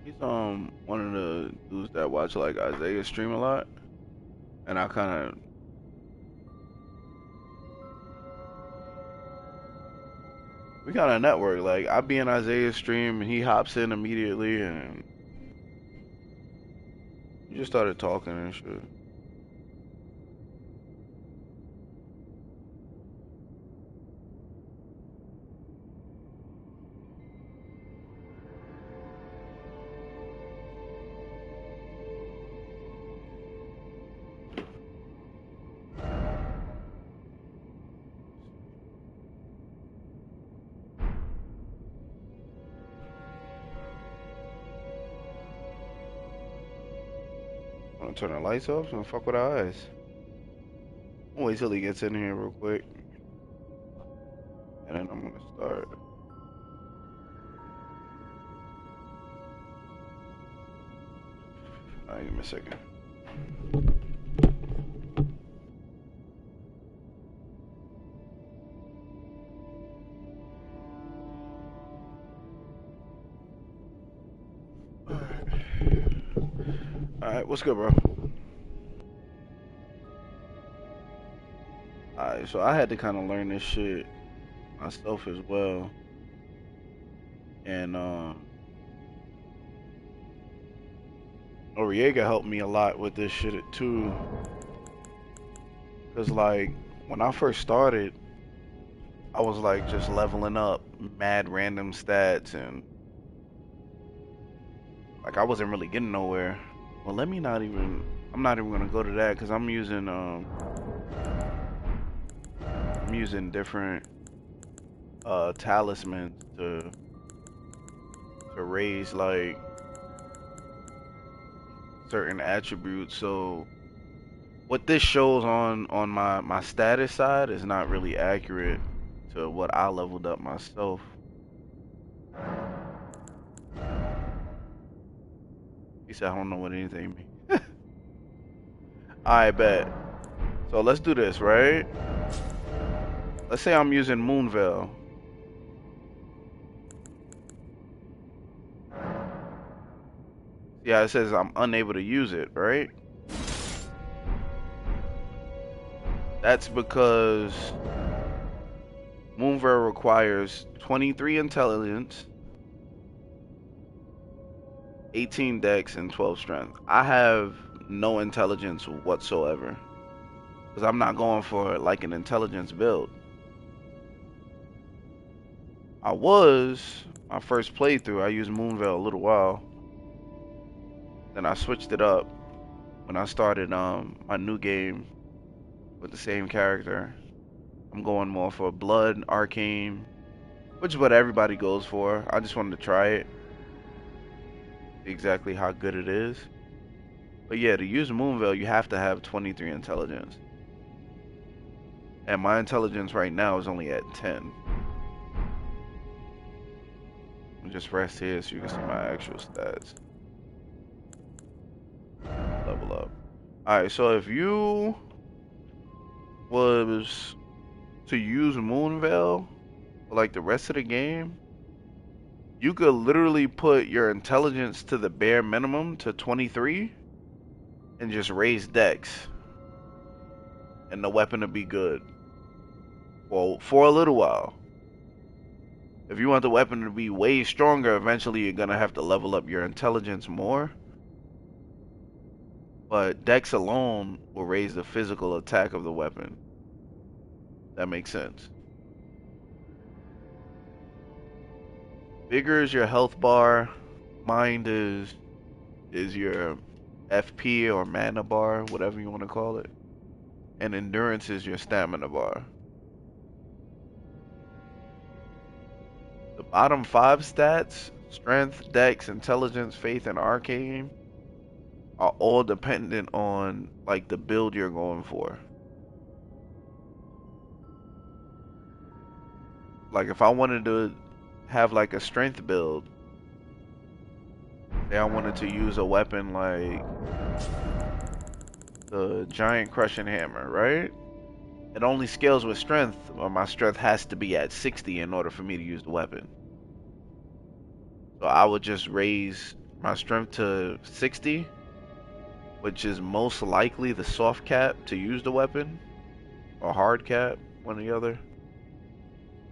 He's one of the dudes that watch like Isaiah stream a lot, and I kind of we kind of network. Like I be in Isaiah's stream, and he hops in immediately, and we just started talking and shit. Wanna turn the lights off and fuck with our eyes? I'll wait till he gets in here real quick, and then I'm gonna start. Alright, give me a second. Alright, what's good, bro? Alright, so I had to kind of learn this shit myself as well, and Noriega helped me a lot with this shit too. Cause like when I first started, I was like just leveling up mad random stats and like I wasn't really getting nowhere. Well, let me not even. I'm not even gonna go to that because I'm using different talismans to raise like certain attributes. So what this shows on my status side is not really accurate to what I leveled up myself. He said I don't know what anything means. I bet. So let's do this, right? Let's say I'm using Moonveil. Yeah, it says I'm unable to use it, right? That's because Moonveil requires 23 intelligence, 18 dex, and 12 strength. I have no intelligence whatsoever because I'm not going for like an intelligence build. I was my first playthrough. I used Moonveil a little while. Then I switched it up when I started my new game with the same character. I'm going more for Blood, Arcane, which is what everybody goes for. I just wanted to try it, see exactly how good it is. But yeah, to use Moonveil, you have to have 23 intelligence. And my intelligence right now is only at 10. I'll just rest here so you can see my actual stats. Level up. Alright, so if you was to use Moonveil for like the rest of the game, you could literally put your intelligence to the bare minimum to 23 and just raise dex, and the weapon will be good. Well, for a little while. If you want the weapon to be way stronger, eventually you're gonna have to level up your intelligence more. But dex alone will raise the physical attack of the weapon. That makes sense. Vigor is your health bar. Mind is your FP or mana bar, whatever you want to call it. And endurance is your stamina bar. The bottom 5 stats, strength, dex, intelligence, faith, and arcane, are all dependent on like the build you're going for. Like if I wanted to have like a strength build, say I wanted to use a weapon like the giant crushing hammer, right? It only scales with strength, or my strength has to be at 60 in order for me to use the weapon. So I would just raise my strength to 60, which is most likely the soft cap to use the weapon, or hard cap, one or the other.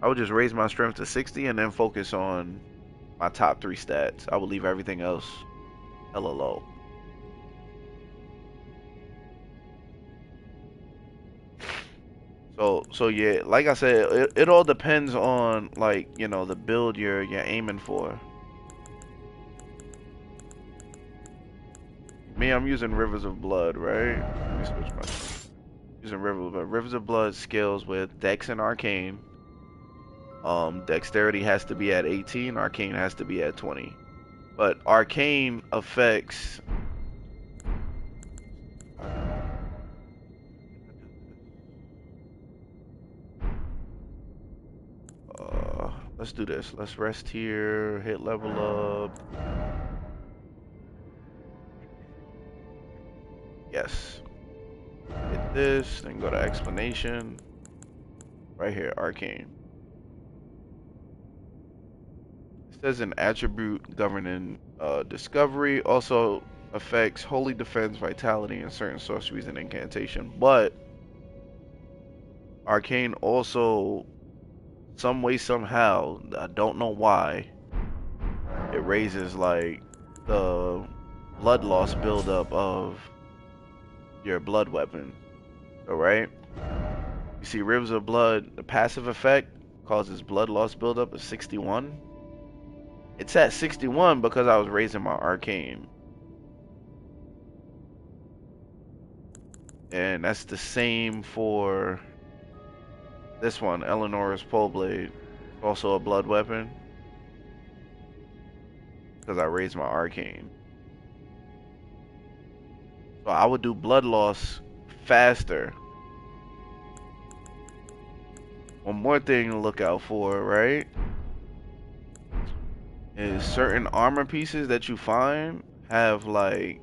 I would just raise my strength to 60 and then focus on my top 3 stats. I would leave everything else hella low. So yeah, like I said, it all depends on, like, you know, the build you're aiming for. Me, I'm using Rivers of Blood, right? Let me switch my using Rivers of Blood. Rivers of Blood scales with Dex and Arcane. Dexterity has to be at 18, Arcane has to be at 20. But Arcane affects let's do this. Let's rest here, hit level up. Yes. Hit this, then go to explanation. Right here, Arcane. It says an attribute governing discovery, also affects holy defense, vitality, and certain sorceries and incantation. But Arcane also, some way, somehow, I don't know why, it raises like the blood loss buildup of your blood weapon. Alright? You see Rivers of Blood, the passive effect causes blood loss buildup of 61. It's at 61 because I was raising my Arcane. And that's the same for this one, Eleanor's Pole Blade. Also a blood weapon. Because I raised my Arcane. So I would do blood loss faster. One more thing to look out for, right? Is certain armor pieces that you find have like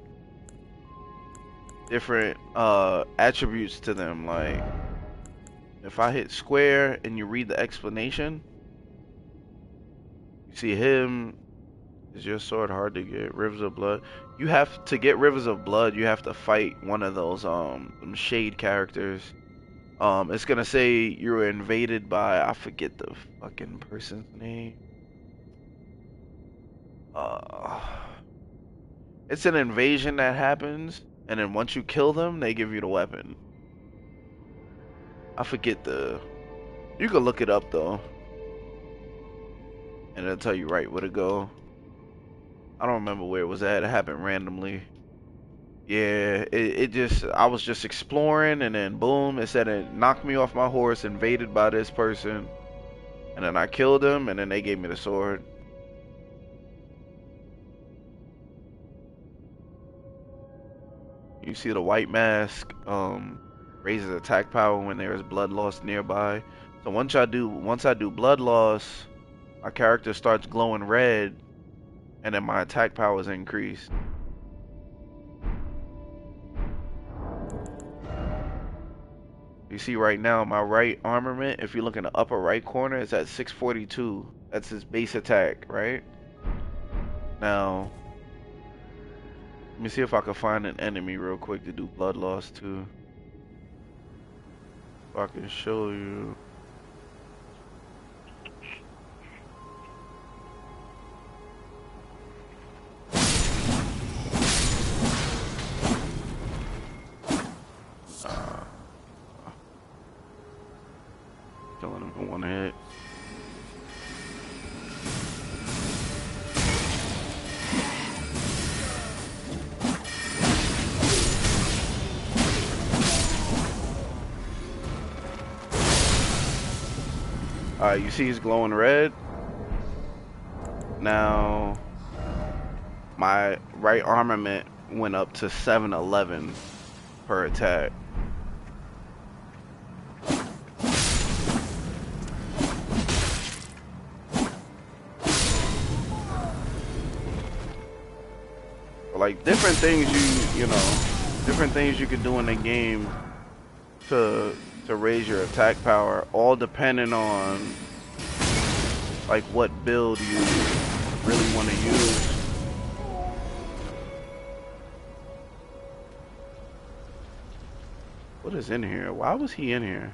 different attributes to them. Like if I hit square and you read the explanation, you see him. Is your sword hard to get? Rivers of Blood. You have to get Rivers of Blood, you have to fight one of those them shade characters. It's gonna say you were invaded by, I forget the fucking person's name. It's an invasion that happens, and then once you kill them, they give you the weapon. I forget the. You can look it up though, and it'll tell you right where to go. I don't remember where it was at. It happened randomly. Yeah, it just, I was just exploring, and then boom, it said it knocked me off my horse, invaded by this person, and then I killed him, and then they gave me the sword. You see the white mask raises attack power when there is blood loss nearby. So once I do blood loss, my character starts glowing red, and then my attack power is increased. You see right now my right armament, if you look in the upper right corner, it's at 642. That's his base attack, right? Now, let me see if I can find an enemy real quick to do blood loss too. If I can show you. Killing him in one hit. Alright, you see he's glowing red? Now, my right armament went up to 711 per attack. Like different things different things you can do in the game to raise your attack power, all depending on like what build you really want to use. What is in here? Why was he in here?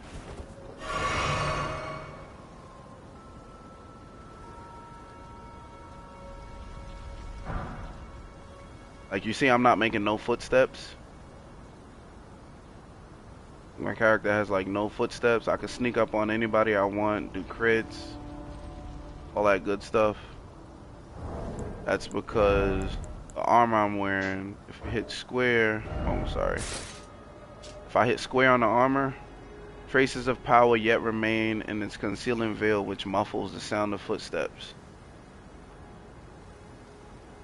Like, you see, I'm not making no footsteps. My character has like no footsteps. I can sneak up on anybody I want, do crits, all that good stuff. That's because the armor I'm wearing, if I hit square, oh sorry. If I hit square on the armor, traces of power yet remain in its concealing veil which muffles the sound of footsteps.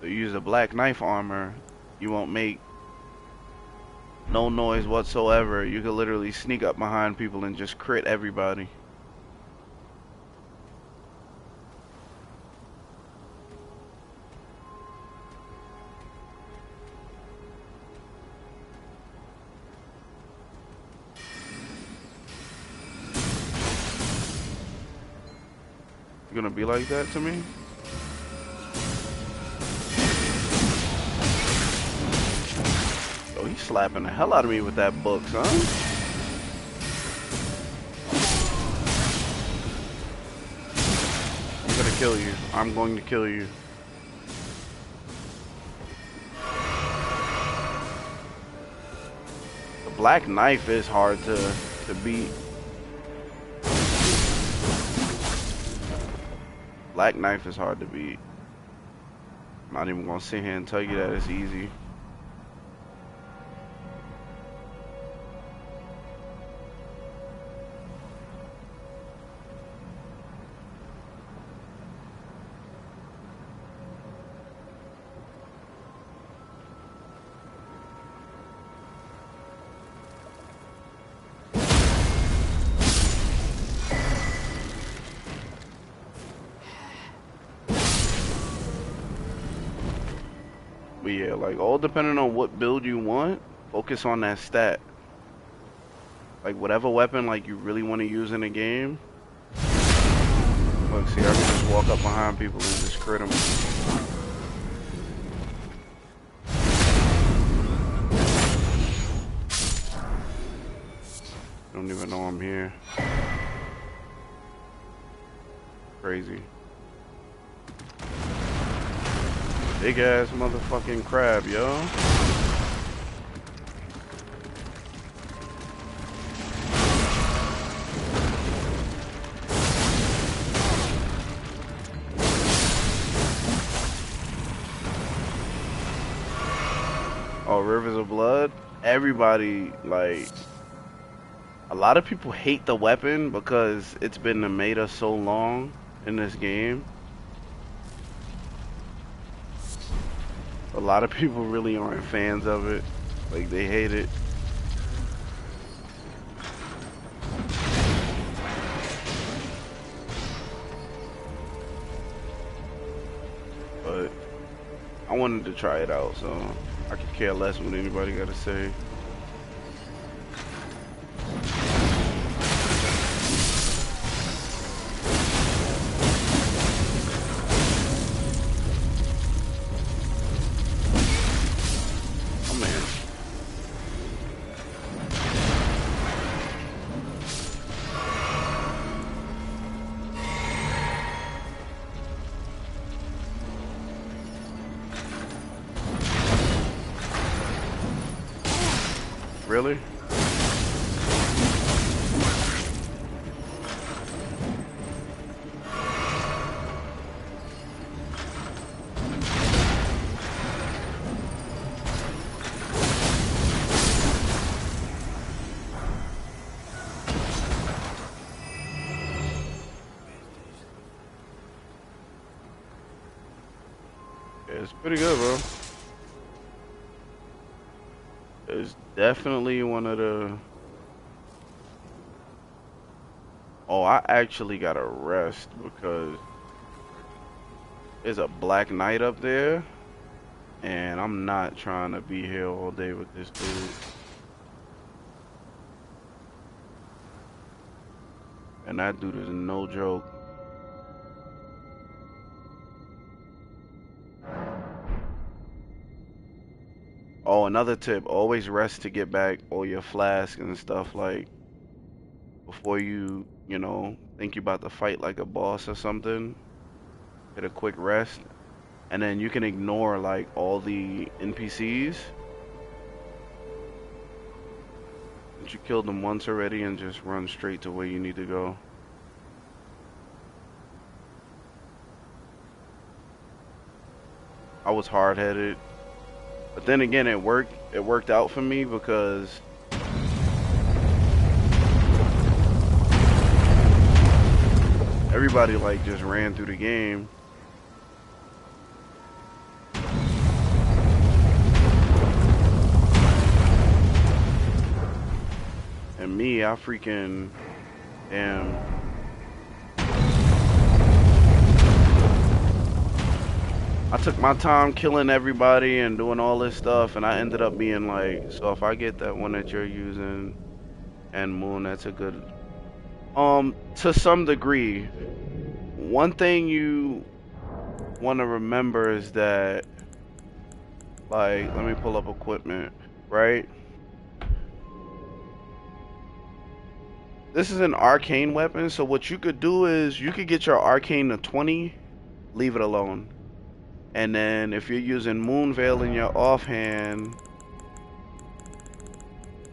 So you use a black knife armor, you won't make no noise whatsoever. You can literally sneak up behind people and just crit everybody. You gonna be like that to me? Oh, he's slapping the hell out of me with that book, son. I'm gonna kill you. I'm going to kill you. The black knife is hard to beat. Black knife is hard to beat. I'm not even gonna sit here and tell you that it's easy. But yeah, like all depending on what build you want, focus on that stat. Like whatever weapon like you really want to use in a game. Look, see, I can just walk up behind people and just crit them. Don't even know I'm here. Crazy. Big ass motherfucking crab, yo. Oh, Rivers of Blood? Everybody, like, a lot of people hate the weapon because it's been the meta so long in this game. A lot of people really aren't fans of it. Like, they hate it. But I wanted to try it out, so I could care less what anybody got to say. Really? Yeah, it's pretty good, bro. It's definitely one of the... Oh, I actually gotta rest because there's a Black Knight up there, and I'm not trying to be here all day with this dude. And that dude is no joke. Oh, another tip, always rest to get back all your flasks and stuff, like before you think you about to fight like a boss or something. Get a quick rest, and then you can ignore like all the NPCs. But you killed them once already and just run straight to where you need to go. I was hard-headed, but then again, it worked. It worked out for me because everybody like just ran through the game. And me, I freaking damn. I took my time killing everybody and doing all this stuff, and I ended up being like, so if I get that one that you're using and Moon, that's a good to some degree. One thing you want to remember is that, like, let me pull up equipment, right? This is an arcane weapon, so what you could do is you could get your arcane to 20, leave it alone. And then if you're using Moonveil in your offhand,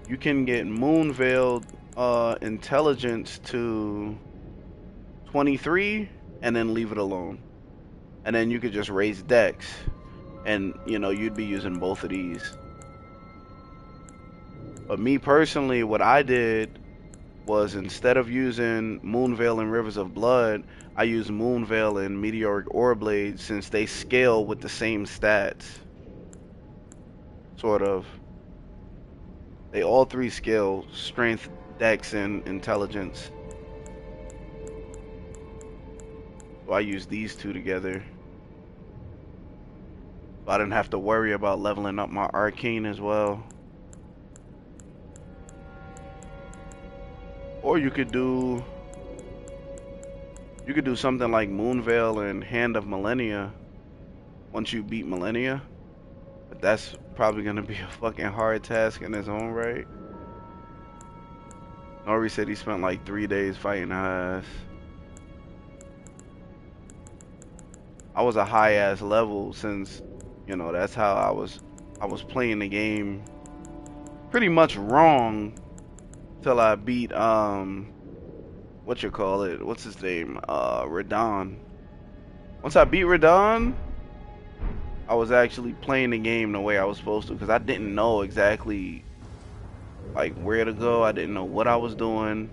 you can get Moonveil intelligence to 23 and then leave it alone. And then you could just raise dex, and you'd be using both of these. But me personally, what I did was, instead of using Moonveil and Rivers of Blood, I use Moonveil and Meteoric Oreblade, since they scale with the same stats. Sort of. They all three scale: strength, dex, and intelligence. So I use these two together. So I didn't have to worry about leveling up my arcane as well. Or you could do something like Moonveil and Hand of Millennia once you beat Millennia. But that's probably gonna be a fucking hard task in its own right. Nori said he spent like 3 days fighting her ass. I was a high ass level, since that's how I was playing the game pretty much wrong till I beat what's his name, Radon. Once I beat Radon, I was actually playing the game the way I was supposed to, because I didn't know exactly like where to go. I didn't know what I was doing.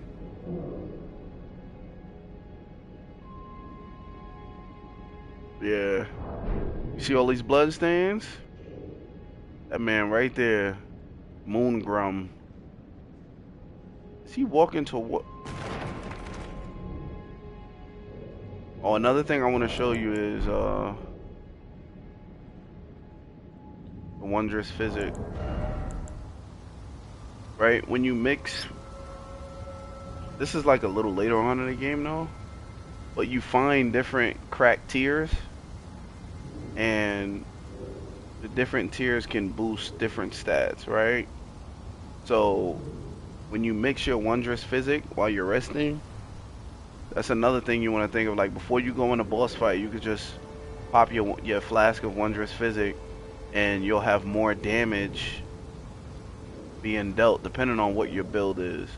Yeah, you see all these blood stains? That man right there, Moongrum. Is he walking to what? Oh, another thing I want to show you is the wondrous physic. Right, when you mix, this is like a little later on in the game though, but you find different cracked tears, and the different tiers can boost different stats, right? So when you mix your wondrous physic while you're resting, that's another thing you want to think of. Like, before you go in a boss fight, you could just pop your flask of wondrous physic, and you'll have more damage being dealt depending on what your build is.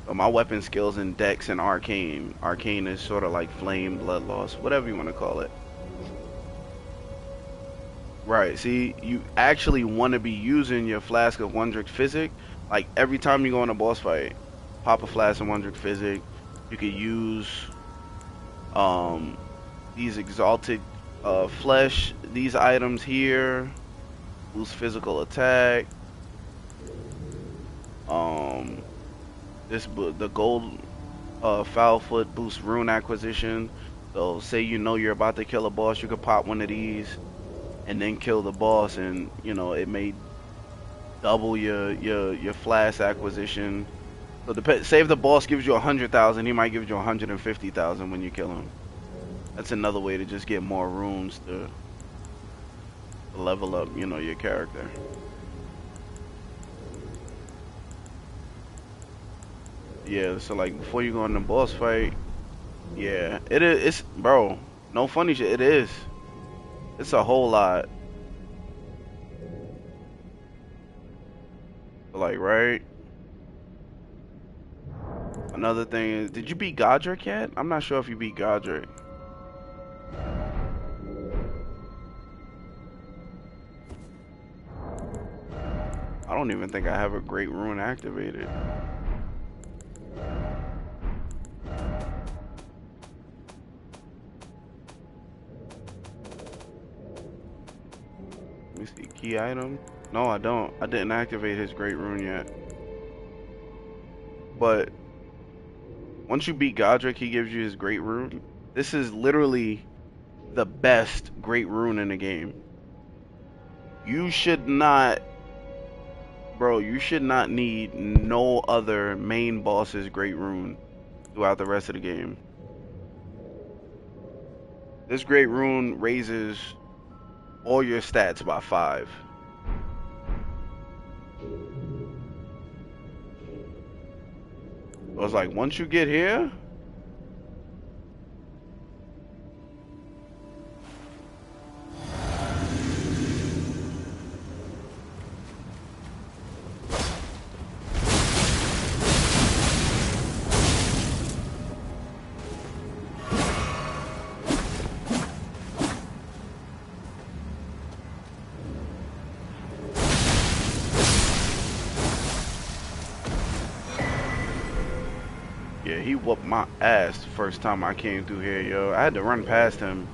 So my weapon skills in dex and arcane. Arcane is sort of like flame, blood loss, whatever you want to call it. Right, see, you actually want to be using your flask of wondrous physic. Like, every time you go in a boss fight, pop a flask of wondrous physic. You could use these exalted flesh, these items here, boost physical attack. The gold foul foot boosts rune acquisition. So say you're about to kill a boss, you could pop one of these and then kill the boss, and it may double your flask acquisition. So say if the boss gives you 100,000, he might give you 150,000 when you kill him. That's another way to just get more runes to to level up, you know, your character. Yeah, so like before you go in the boss fight, yeah, it is. It's bro, no funny shit. It is. It's a whole lot. Like right. Another thing is, did you beat Godric yet? I'm not sure if you beat Godric. I don't even think I have a Great Rune activated. Let me see. Key item? No, I don't. I didn't activate his Great Rune yet. But once you beat Godric, he gives you his Great Rune. This is literally the best Great Rune in the game. You should not, bro, you should not need no other main boss's Great Rune throughout the rest of the game. This Great Rune raises all your stats by 5. I was like, once you get here, yeah, he whooped my ass the first time I came through here, yo. I had to run past him.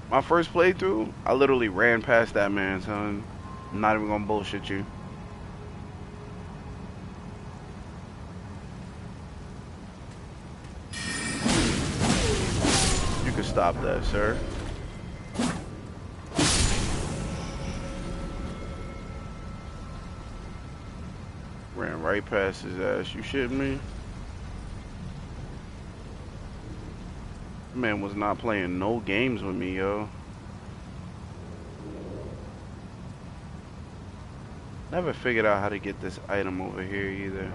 My first playthrough, I literally ran past that man, son. I'm not even gonna bullshit you. You can stop that, sir. Ran right past his ass. You shitting me? Man was not playing no games with me, yo. Never figured out how to get this item over here either.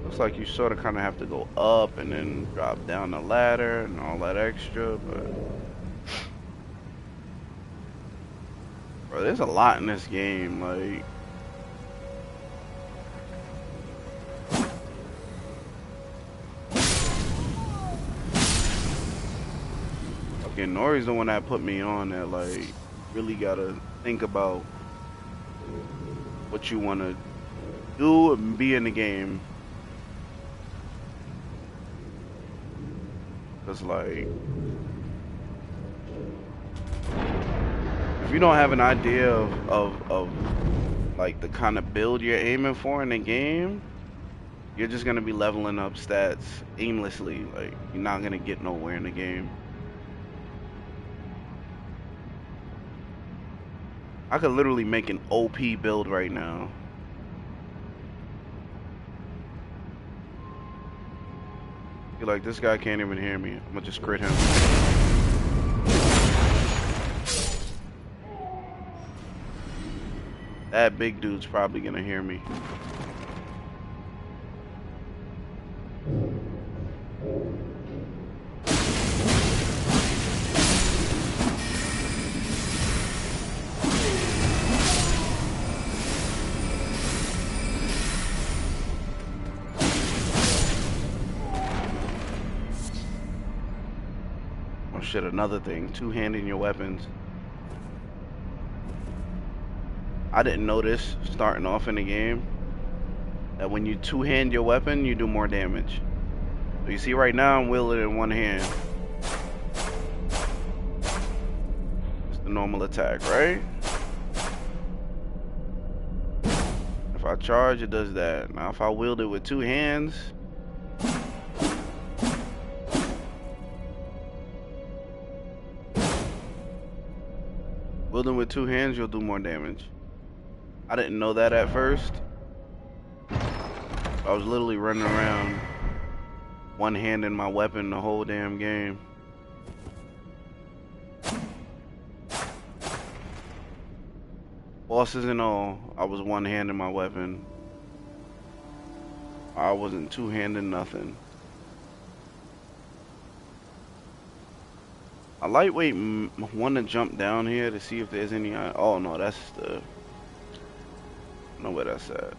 Looks like you sort of kind of have to go up and then drop down the ladder and all that extra, but... Bro, there's a lot in this game, like... Okay, Nori's the one that put me on that, like, really gotta think about what you want to do and be in the game. Cause like, if you don't have an idea of like the kind of build you're aiming for in the game, you're just gonna be leveling up stats aimlessly. Like, you're not gonna get nowhere in the game. I could literally make an OP build right now. You're like, this guy can't even hear me. I'm gonna just crit him. That big dude's probably gonna hear me. Oh shit, another thing, two-handing your weapons. I didn't know this starting off in the game, that when you two-hand your weapon, you do more damage. So you see right now, I'm wielding it in one hand. It's the normal attack, right? If I charge, it does that. Now if I wield it with two hands, wielding with two hands, you'll do more damage. I didn't know that at first. I was literally running around one hand in my weapon the whole damn game. Bosses and all, I was one hand in my weapon. I wasn't two-handing nothing. I lightweight want to jump down here to see if there's any. Oh no, that's the. I know where that's at.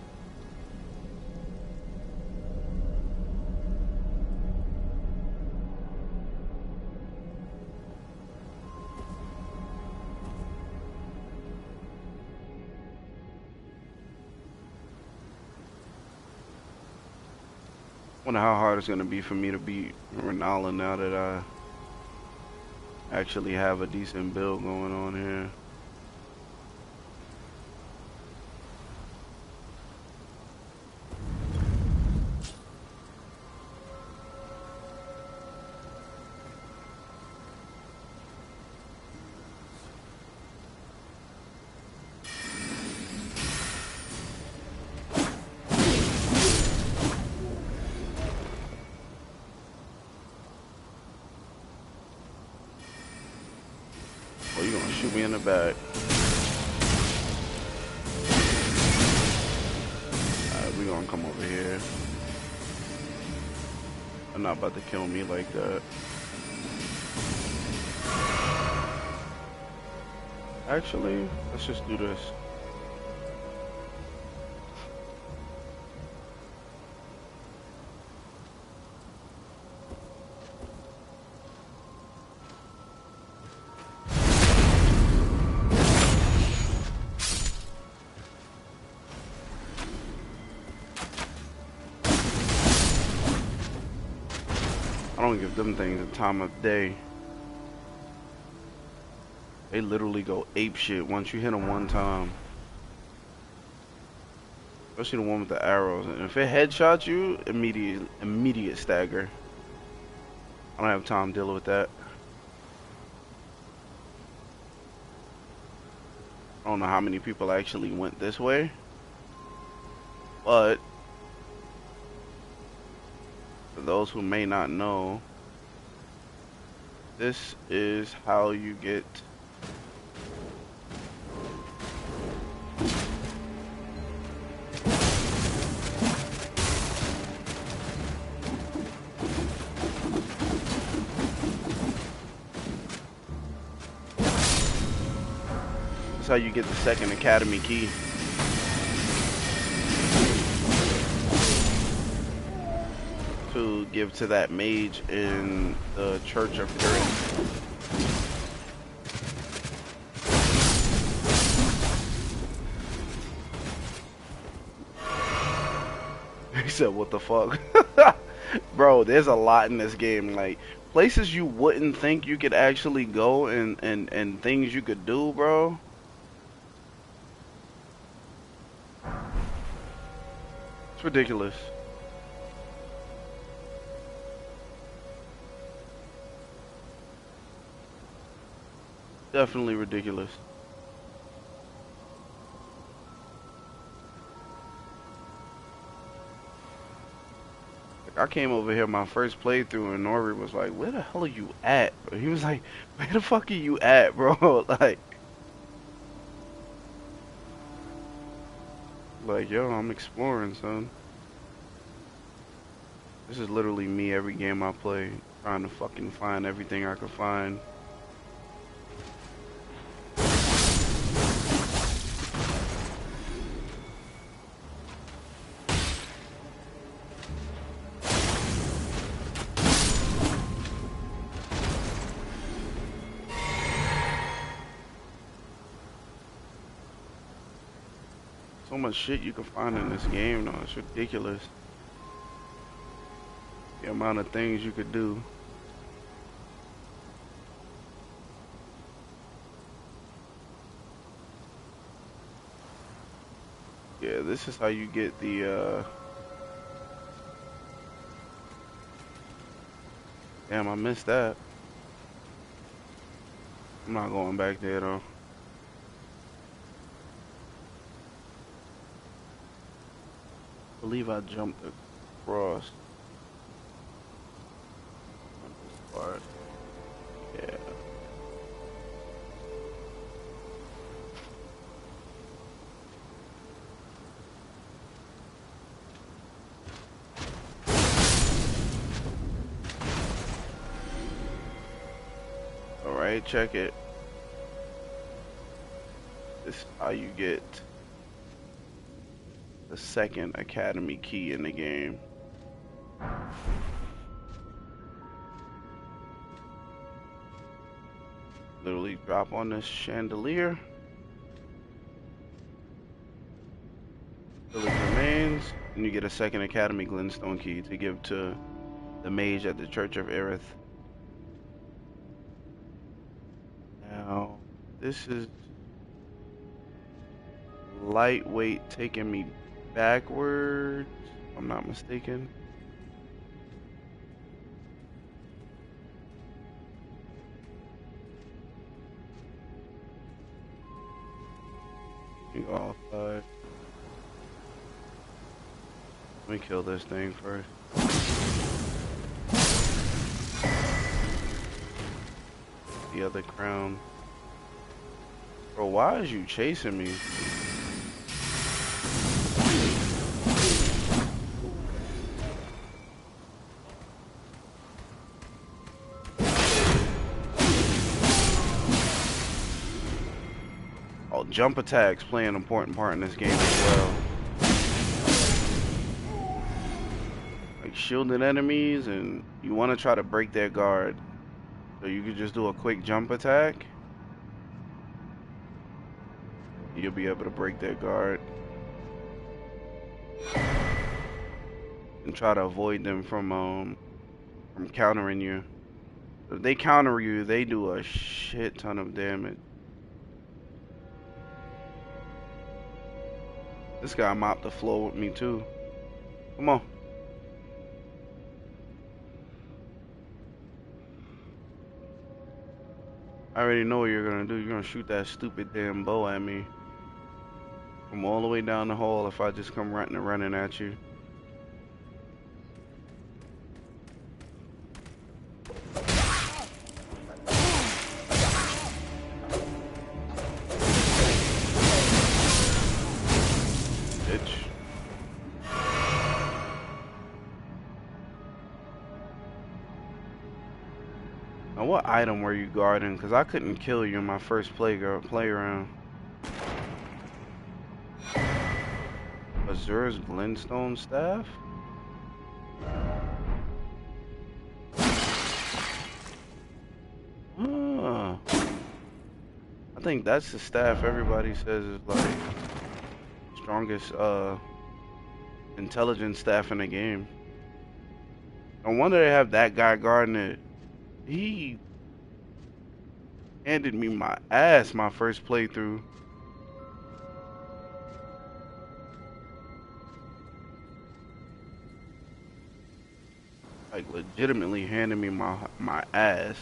Wonder how hard it's gonna be for me to beat Renala now that I actually have a decent build going on here. Oh, you gonna shoot me in the back. Alright, we gonna come over here. They're not about to kill me like that. Actually, let's just do this. I don't give them things a time of day. They literally go ape shit once you hit them one time. Especially the one with the arrows. And if it headshots you, immediate stagger. I don't have time dealing with that. I don't know how many people actually went this way. But for those who may not know, this is how you get how you get the second academy key. To give to that mage in the Church of Fury. He said, what the fuck? Bro, there's a lot in this game. Like, places you wouldn't think you could actually go and things you could do, bro. It's ridiculous. Definitely ridiculous. Like, I came over here my first playthrough and Nori was like, where the hell are you at? He was like, where the fuck are you at, bro? Like, yo, I'm exploring, son. This is literally me every game I play, trying to fucking find everything I could find. So much shit you can find in this game, though. It's ridiculous. The amount of things you could do. Yeah, this is how you get the, Damn, I missed that. I'm not going back there, though. I believe I jumped across. Alright, check it. This is how you get the second academy key in the game. Literally drop on this chandelier. Village remains, and you get a second academy glintstone key to give to the mage at the Church of Aerith. Now, this is lightweight taking me backwards, if I'm not mistaken. You go outside. Let me kill this thing first. The other crown. Bro, why is you chasing me? Oh, jump attacks play an important part in this game as well. Like shielding enemies, and you want to try to break their guard. So you could just do a quick jump attack. You'll be able to break their guard. And try to avoid them from countering you. If they counter you, they do a shit ton of damage. This guy mopped the floor with me too. Come on. I already know what you're gonna do. You're gonna shoot that stupid damn bow at me from all the way down the hall if I just come running at you. Bitch. Now what item were you guarding? Because I couldn't kill you in my first play round. Azura's glintstone staff? Ah. I think that's the staff everybody says is like strongest intelligence staff in the game. No wonder they have that guy guarding it. He handed me my ass my first playthrough. Like legitimately handed me my ass.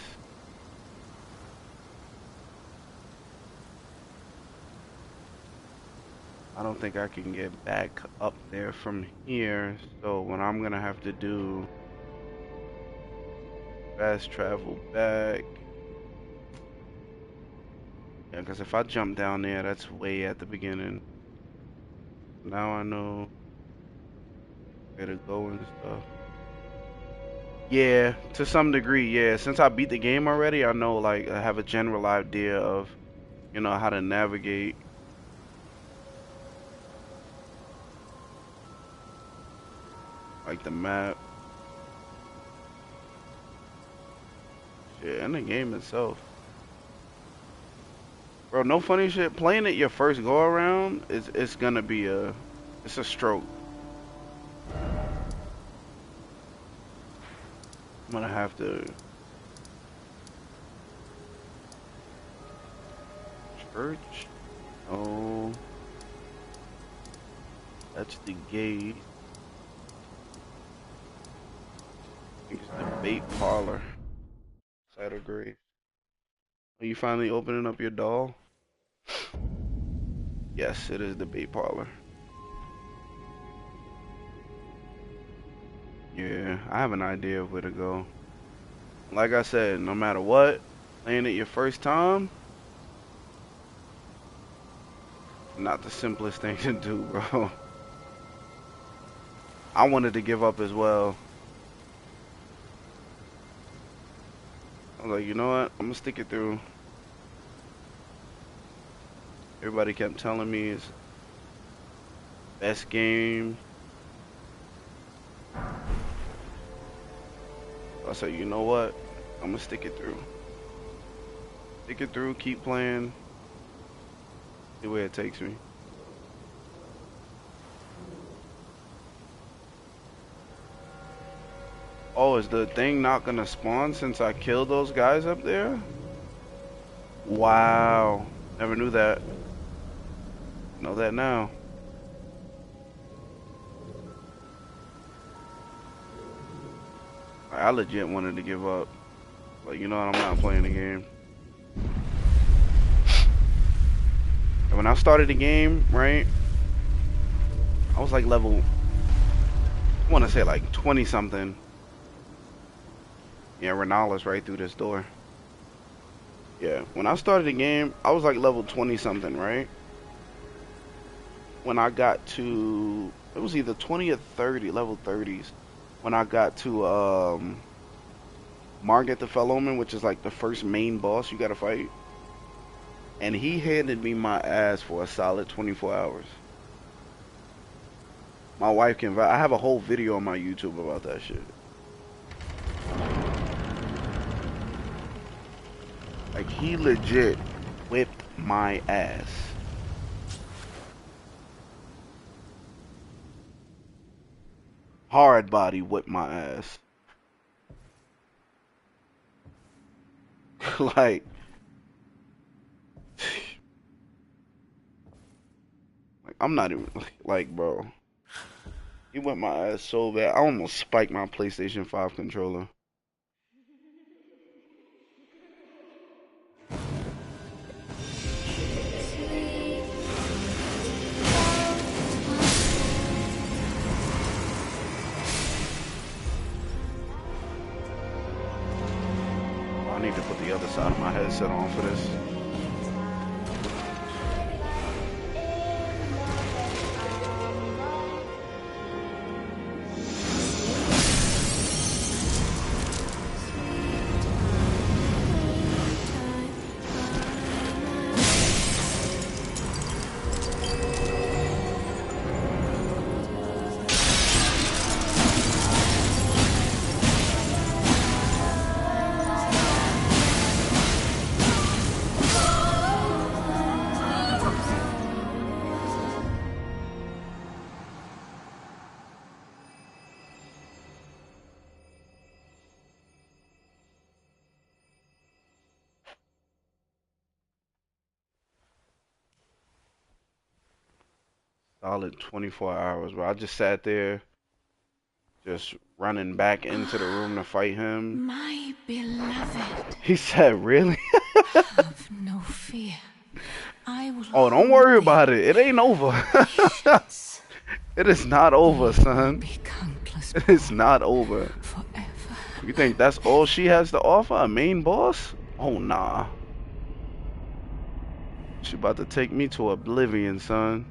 I don't think I can get back up there from here, so what I'm gonna have to do, fast travel back. Yeah, because if I jump down there, that's way at the beginning. Now I know where to go and stuff. Yeah, to some degree, yeah. Since I beat the game already, I know, like, I have a general idea of, you know, how to navigate. Like the map. Yeah, and the game itself. Bro, no funny shit. Playing it your first go around, it's gonna be it's a stroke. I'm gonna have to church. Oh, that's the gate. I think it's the bait parlor. Side of grave. Are you finally opening up your doll? Yes, it is the bait parlor. Yeah, I have an idea of where to go. Like I said, no matter what, playing it your first time, not the simplest thing to do, bro. I wanted to give up as well. I was like, you know what? I'm gonna stick it through. Everybody kept telling me it's best game. I said, you know what? I'm gonna stick it through. Stick it through, keep playing. See where it takes me. Oh, is the thing not gonna spawn since I killed those guys up there? Wow. Never knew that. Know that now. I legit wanted to give up. Like, you know what? I'm not playing the game. And when I started the game, right? I was like level, I want to say like 20 something. Yeah, Renala's right through this door. Yeah, when I started the game, I was like level 20 something, right? When I got to, it was either 20 or 30, level 30s. When I got to Margit the Fellowman, which is like the first main boss you gotta fight. And he handed me my ass for a solid 24 hours. My wife can, I have a whole video on my YouTube about that shit. Like, he legit whipped my ass. Hard body whipped my ass. Like, I'm not even, like, bro. He whipped my ass so bad, I almost spiked my PlayStation 5 controller. I need to put the other side of my headset on for this. Solid 24 hours, bro. I just sat there, just running back into the room to fight him. My beloved. He said, really? Have no fear. I will. Oh, don't worry about it. It ain't over. It is not over, son. It is not over. Forever. You think that's all she has to offer? A main boss? Oh, nah. She about to take me to oblivion, son.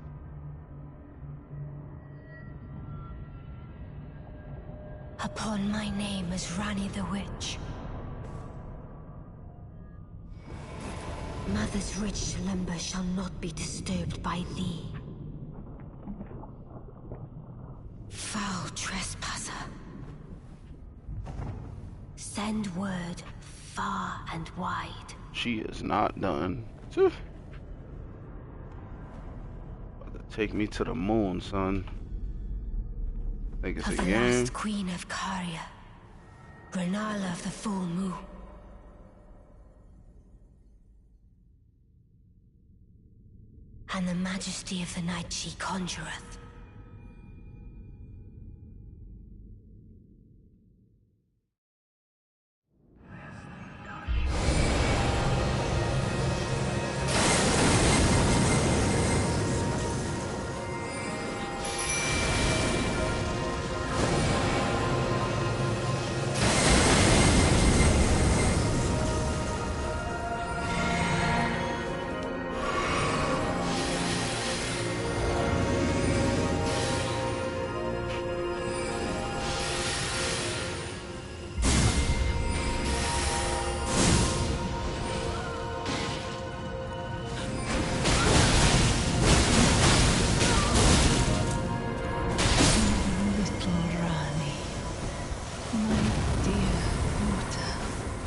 Upon my name as Rani the Witch. Mother's rich slumber shall not be disturbed by thee. Foul trespasser. Send word far and wide. She is not done. About to take me to the moon, son. Think it's Of a the game. last queen of Caria, Renala of the full moon. And the majesty of the night she conjureth.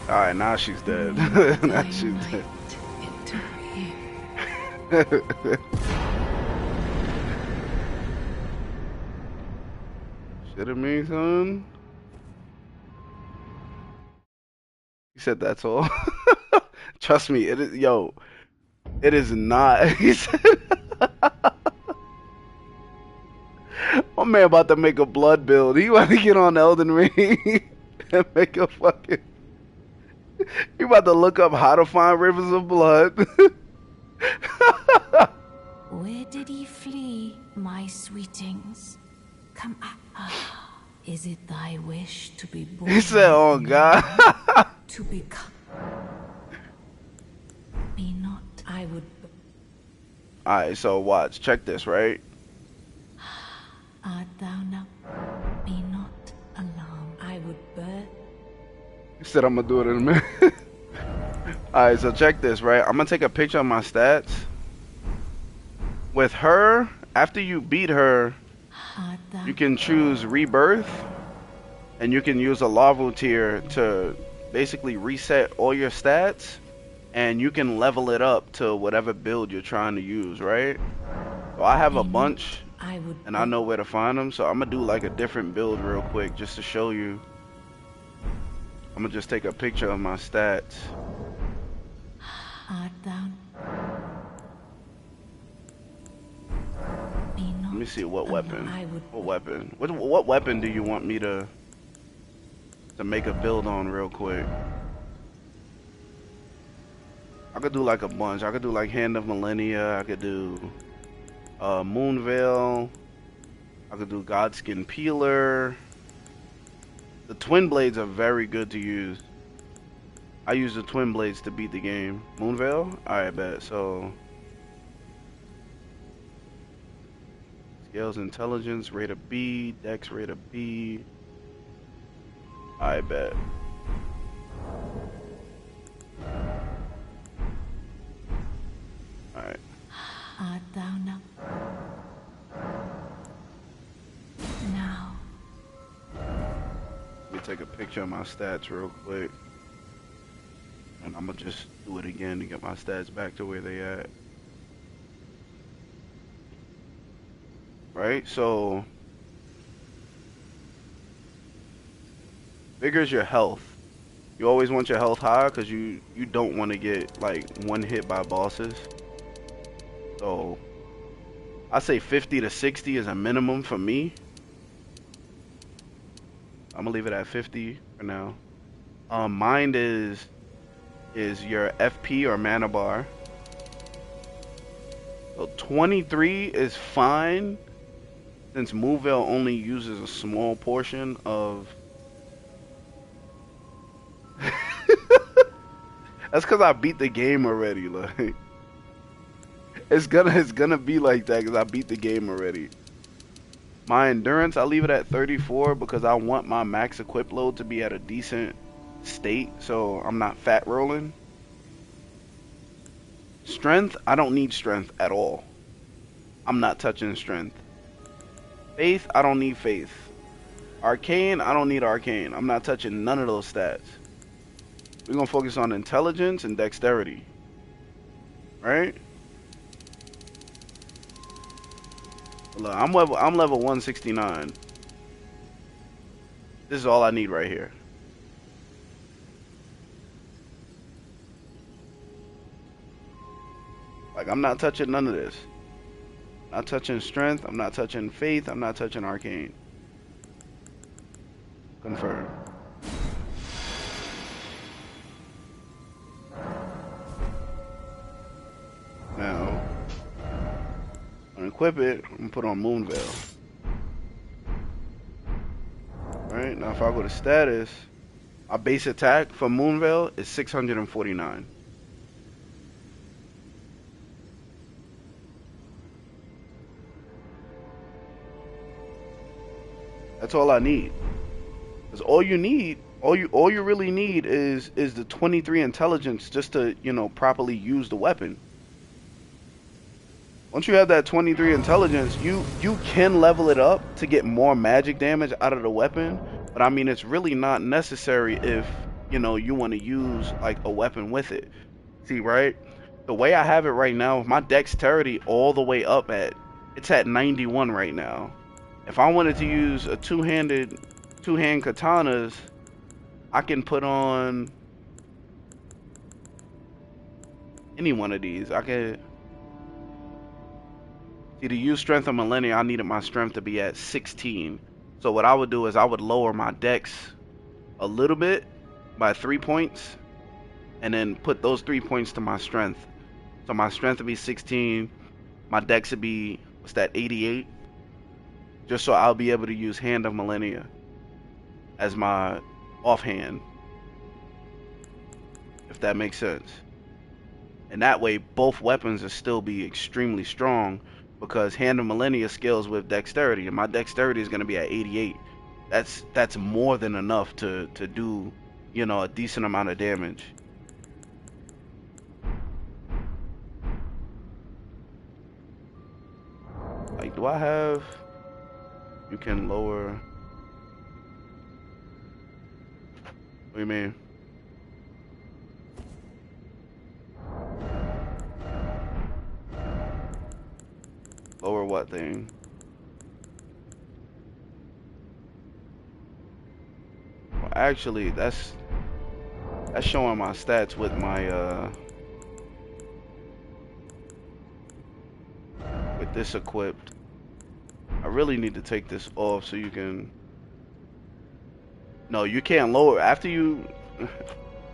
Alright, now she's dead. Now Thy she's might dead. into being. Shit at me, son. He said that's all. Trust me, it is, yo, it is not. He said, my man about to make a blood build. He about to get on Elden Ring and make a fucking. He about to look up how to find rivers of blood. Where did he flee, my sweetings? Come is it thy wish to be born? He said, "Oh God." To become me not, I would. Alright, so watch. Check this, right? Art thou now? Be not alarmed. I would birth. He said, "I'm gonna do it in a minute." Alright, so check this, right? I'm gonna take a picture of my stats. With her, after you beat her, you can choose rebirth, and you can use a Larval Tear to basically reset all your stats, and you can level it up to whatever build you're trying to use, right? So I have a bunch, and I know where to find them, so I'm gonna do like a different build real quick just to show you. I'm gonna just take a picture of my stats. Art thou? Let me see what weapon. What weapon? What weapon do you want me to make a build on real quick? I could do like a bunch. I could do like Hand of Millennia. I could do Moonveil. I could do Godskin Peeler. The Twin Blades are very good to use. I use the Twin Blades to beat the game. Moonveil? Alright, bet. So Scales Intelligence, rate of B, Dex rate of B. I bet. Alright. Art thou now? Now. Let me take a picture of my stats real quick. And I'm gonna just do it again to get my stats back to where they at. Right, so bigger's your health. You always want your health high because you don't want to get like one hit by bosses. So I say 50 to 60 is a minimum for me. I'm gonna leave it at 50 for now. Mind is your FP or mana bar. So 23 is fine since Moonveil only uses a small portion of. That's because I beat the game already. Like it's gonna be like that because I beat the game already. My endurance, I leave it at 34 because I want my max equip load to be at a decent state, so I'm not fat rolling. Strength, I don't need strength at all. I'm not touching strength. Faith, I don't need faith. Arcane, I don't need arcane. I'm not touching none of those stats. We're gonna focus on intelligence and dexterity. Right? Look, I'm level 169. This is all I need right here. Like I'm not touching none of this. Not touching strength, I'm not touching faith, I'm not touching arcane. Confirm. Now, unequip it, I'm gonna put on Moonveil. Right, now if I go to status, my base attack for Moonveil is 649. That's all I need. Cause all you really need is the 23 intelligence just to, you know, properly use the weapon. Once you have that 23 intelligence, you can level it up to get more magic damage out of the weapon, but I mean it's really not necessary if you want to use like a weapon with it. See, right? The way I have it right now, my dexterity all the way up it's at 91 right now. If I wanted to use a two-hand katanas, I can put on any one of these. I could see to use strength of millennia, I needed my strength to be at 16. So what I would do is I would lower my dex a little bit by 3 points and then put those 3 points to my strength. So my strength would be 16, my dex would be, what's that, 88? Just so I'll be able to use Hand of Millennia as my offhand, if that makes sense. And that way, both weapons will still be extremely strong because Hand of Millennia scales with dexterity, and my dexterity is going to be at 88. That's more than enough to do, a decent amount of damage. Like, do I have? You can lower. What do you mean? Lower what thing? Well, actually, that's showing my stats with my with this equipped. I really need to take this off so you can. No, you can't lower after you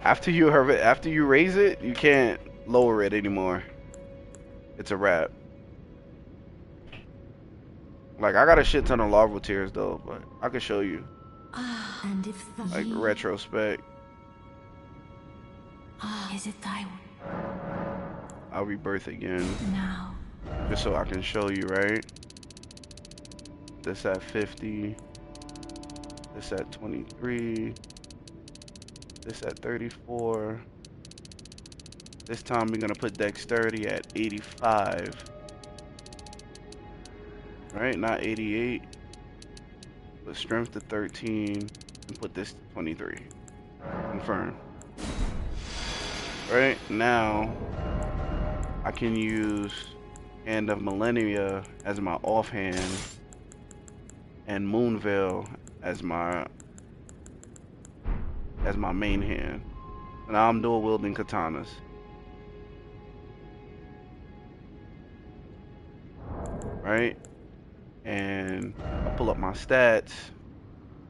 after you raise it. You can't lower it anymore. It's a wrap. Like, I got a shit ton of Larval Tears though, but I can show you. And if Like retrospect. Is it thy I'll rebirth again. now? Just so I can show you, right? This at 50. This at 23. This at 34. This time we're gonna put dexterity at 85. Right? Not 88. Put strength to 13 and put this to 23. Confirm. Right? Now I can use Hand of Millennia as my offhand and Moonveil as my main hand. Now I'm dual wielding katanas. Right? And I pull up my stats.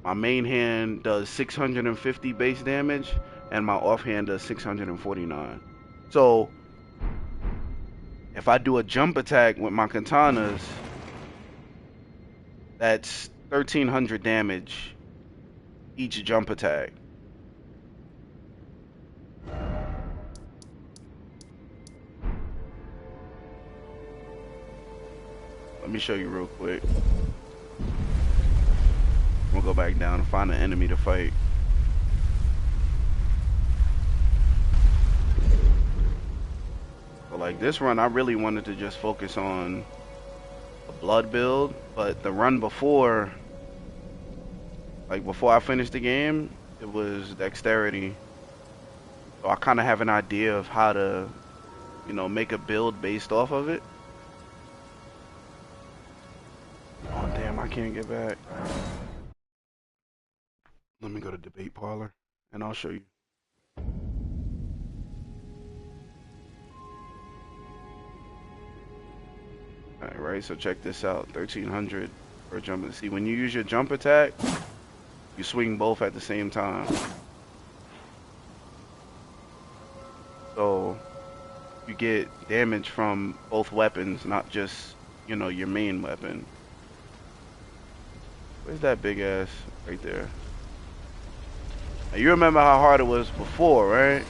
My main hand does 650 base damage and my offhand does 649. So if I do a jump attack with my katanas, that's 1300 damage each jump attack. Let me show you real quick. We'll go back down and find an enemy to fight. But like this run, I really wanted to just focus on a blood build, but the run before, like before I finished the game, it was dexterity. So I kind of have an idea of how to, make a build based off of it. Oh damn, I can't get back. Let me go to debate parlor and I'll show you. Alright, right, so check this out. 1300 for jump. See, when you use your jump attack, you swing both at the same time. So you get damage from both weapons, not just, your main weapon. Where's that big ass? Right there. Now, you remember how hard it was before, right?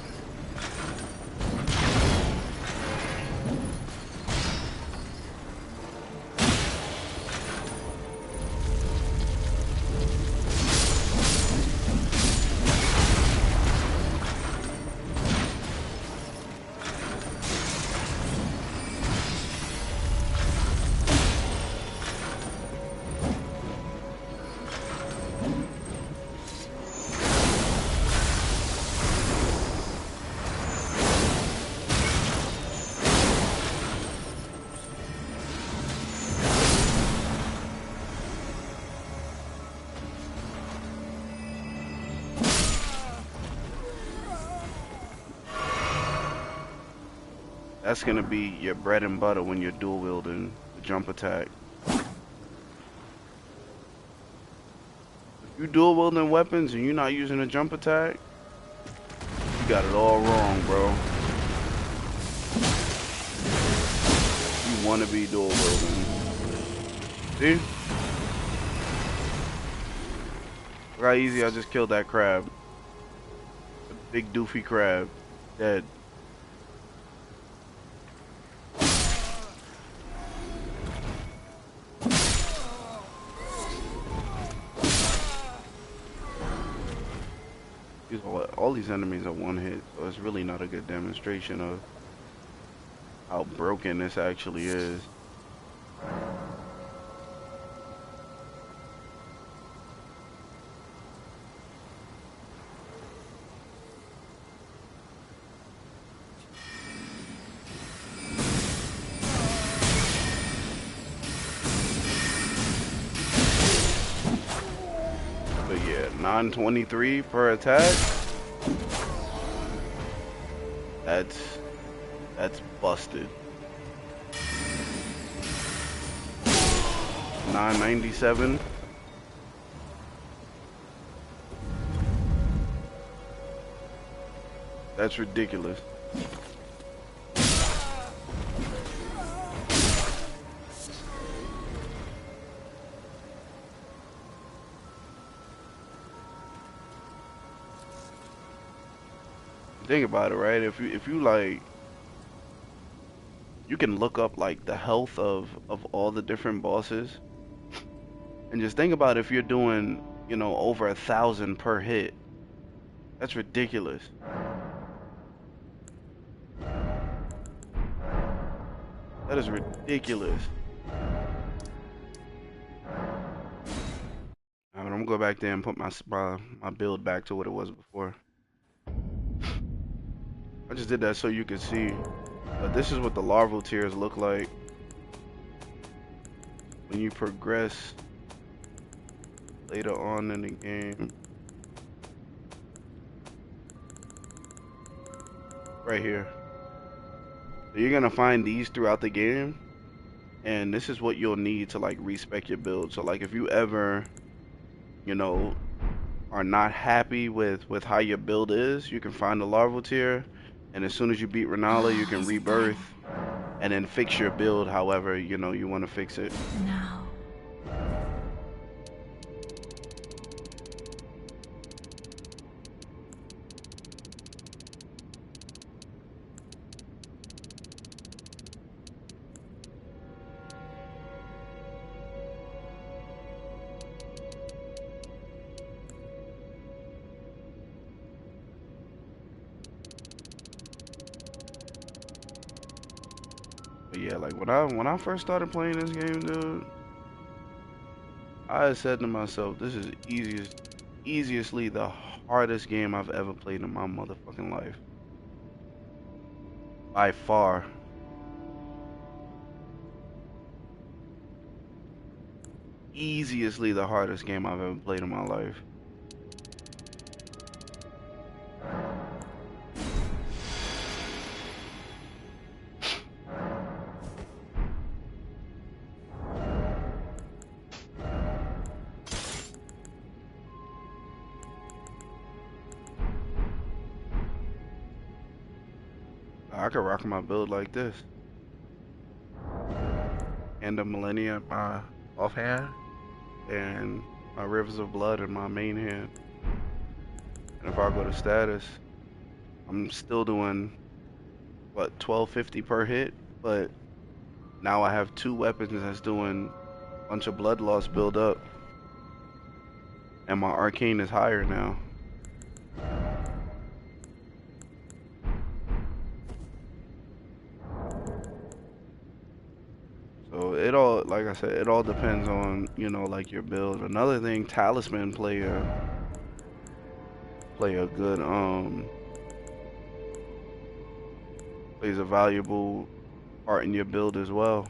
That's gonna be your bread and butter when you're dual wielding the jump attack. If you dual wielding weapons and you're not using a jump attack, you got it all wrong, bro. You wanna be dual wielding. See? Look how easy I just killed that crab. The big doofy crab. Dead. All these enemies are one hit, so it's really not a good demonstration of how broken this actually is. But yeah, 923 per attack. That's busted. 997. That's ridiculous. Think about it, right? If you like, you can look up like the health of all the different bosses, and just think about if you're doing, you know, over 1,000 per hit. That's ridiculous. That is ridiculous. I'm gonna go back there and put my build back to what it was before. I just did that so you could see. But this is what the Larval Tears look like when you progress later on in the game. Right here. So you're gonna find these throughout the game, and this is what you'll need to like respec your build. So like if you ever, you know, are not happy with how your build is, you can find the Larval Tier, and as soon as you beat Renala, you can Is it thy rebirth and then fix your build however, you know, you want to fix it. now? But yeah, like when I first started playing this game, dude, I had said to myself, this is easily the hardest game I've ever played in my motherfucking life. By far. Easily the hardest game I've ever played in my life. I could rock my build like this. End of Millennia in my offhand, and my Rivers of Blood in my main hand. And if I go to status, I'm still doing what 1250 per hit, but now I have two weapons that's doing a bunch of blood loss build up, and my Arcane is higher now. So it all, like I said, it all depends on, you know, like your build. Another thing, Talisman play a good plays a valuable part in your build as well.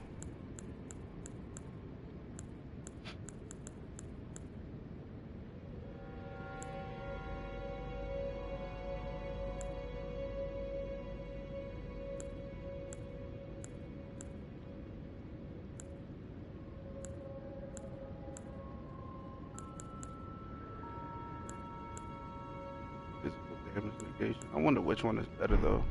damage negation. I wonder which one is better though.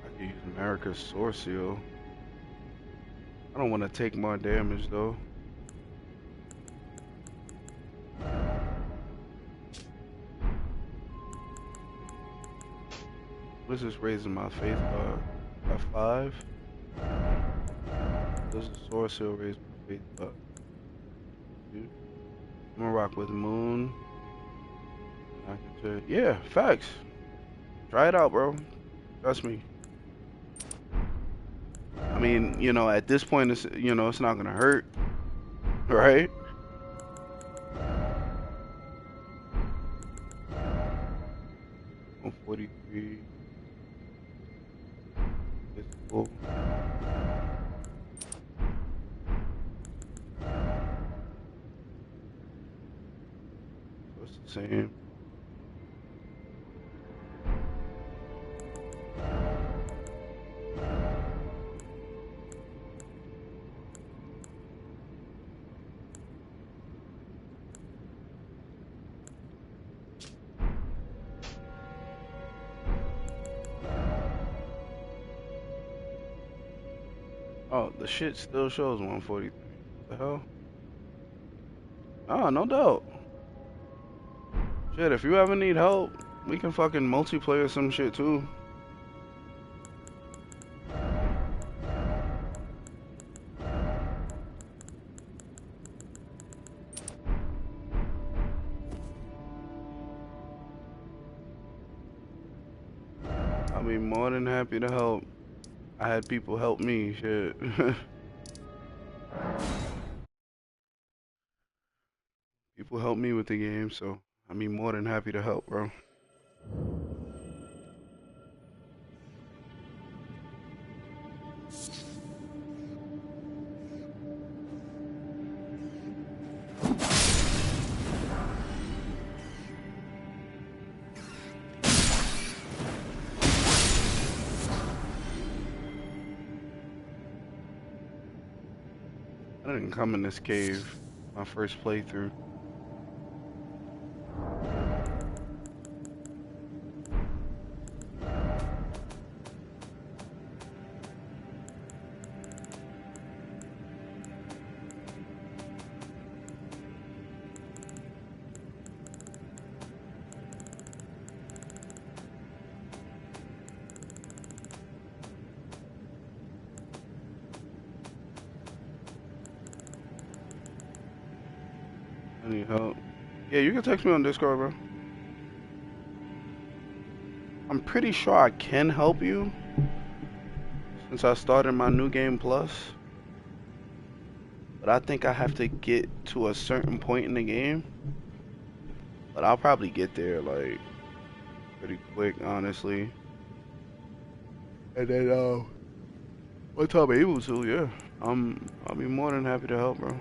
I could use America's Sword Seal. I don't want to take more damage though. This is raising my faith by 5. This is Sword Seal raise my faith by 2. I'm gonna rock with Moon. I can yeah, facts. Try it out, bro. Trust me. I mean, you know, at this point, it's, you know, it's not gonna hurt, right? $143. Physical. So it's the same. Oh, the shit still shows 143. What the hell? Oh, no doubt. Shit, if you ever need help, we can fucking multiplayer some shit too. I'll be more than happy to help. I had people help me, shit. People help me with the game, so I'll be more than happy to help, bro. I didn't come in this cave my first playthrough. I need help. Yeah, you can text me on Discord, bro. I'm pretty sure I can help you since I started my new game plus. But I think I have to get to a certain point in the game. But I'll probably get there like pretty quick, honestly. And then once I'm able to, yeah, I'll be more than happy to help, bro.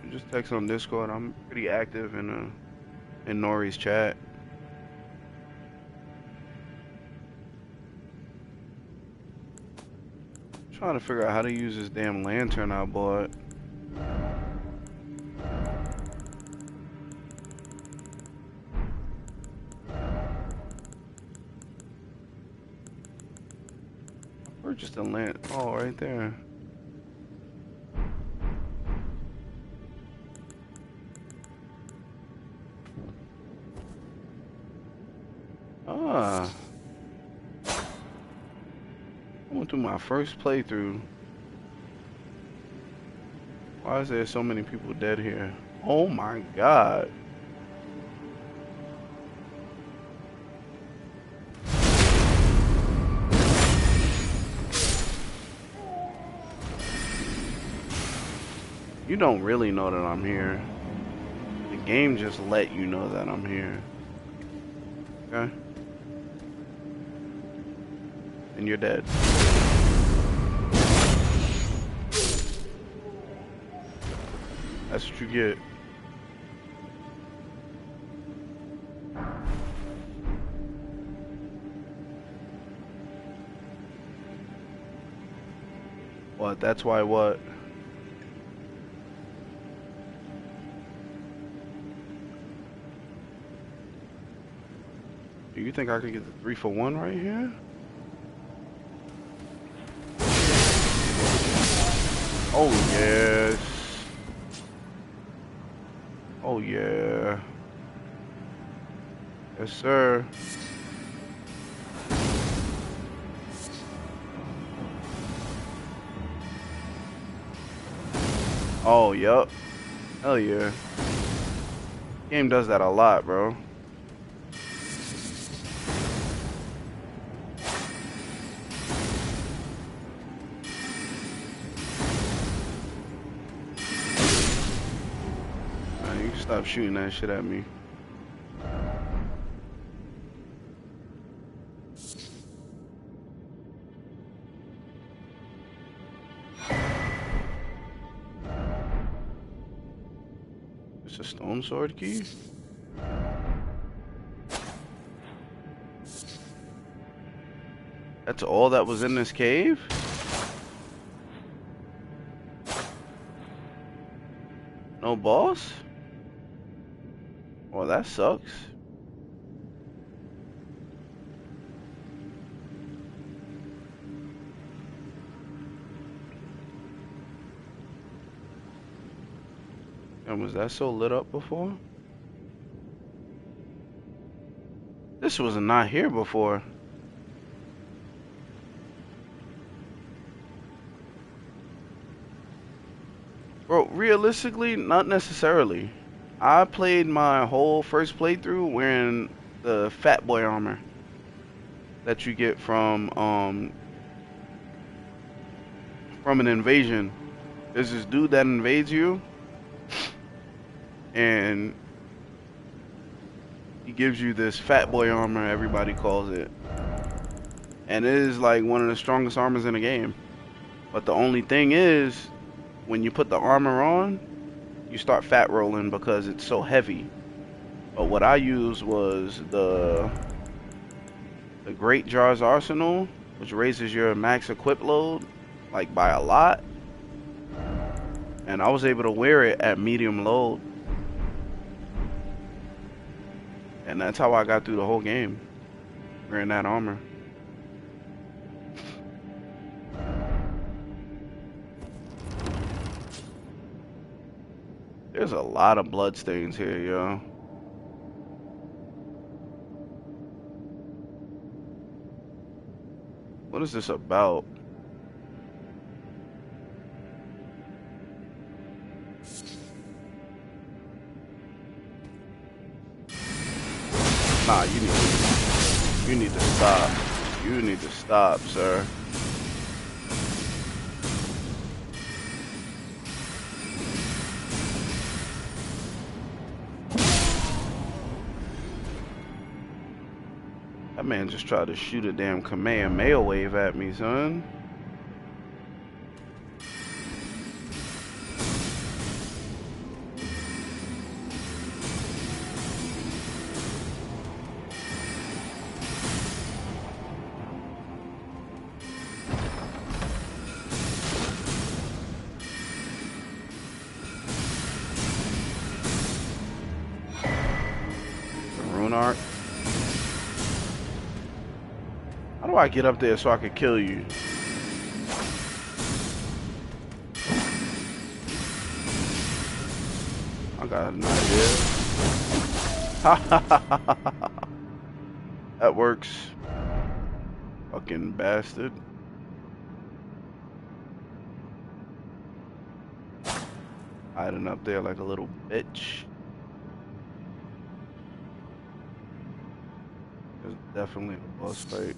You just text on Discord. I'm pretty active in Nori's chat. Trying to figure out how to use this damn lantern I bought. I purchased a lantern. Oh, right there. Ah. I went through my first playthrough. Why is there so many people dead here? Oh my god. You don't really know that I'm here. The game just let you know that I'm here. Okay? And you're dead. That's what you get. What? That's why what? Do you think I could get the 3-for-1 right here? Oh yes. Oh yeah. Yes sir. Oh yup. Hell yeah. Game does that a lot, bro. Man, you can stop shooting that shit at me. It's a stone sword key? That's all that was in this cave? No boss? Well, that sucks. And was that so lit up before? This was not here before. Bro, realistically, not necessarily. I played my whole first playthrough wearing the fat boy armor that you get from an invasion. There's this dude that invades you and he gives you this fat boy armor, everybody calls it. And it is like one of the strongest armors in the game. But the only thing is, when you put the armor on, you start fat rolling because it's so heavy. But what I used was the Great Jar's Arsenal, which raises your max equip load like by a lot. And I was able to wear it at medium load. And that's how I got through the whole game, wearing that armor. There's a lot of bloodstains here, yo. What is this about? Nah, you need to stop. You need to stop, sir. That man just tried to shoot a damn Kamehameha wave at me, son. Rune art. How do I get up there so I can kill you? I got an idea. That works. Fucking bastard. Hiding up there like a little bitch. There's definitely a boss fight.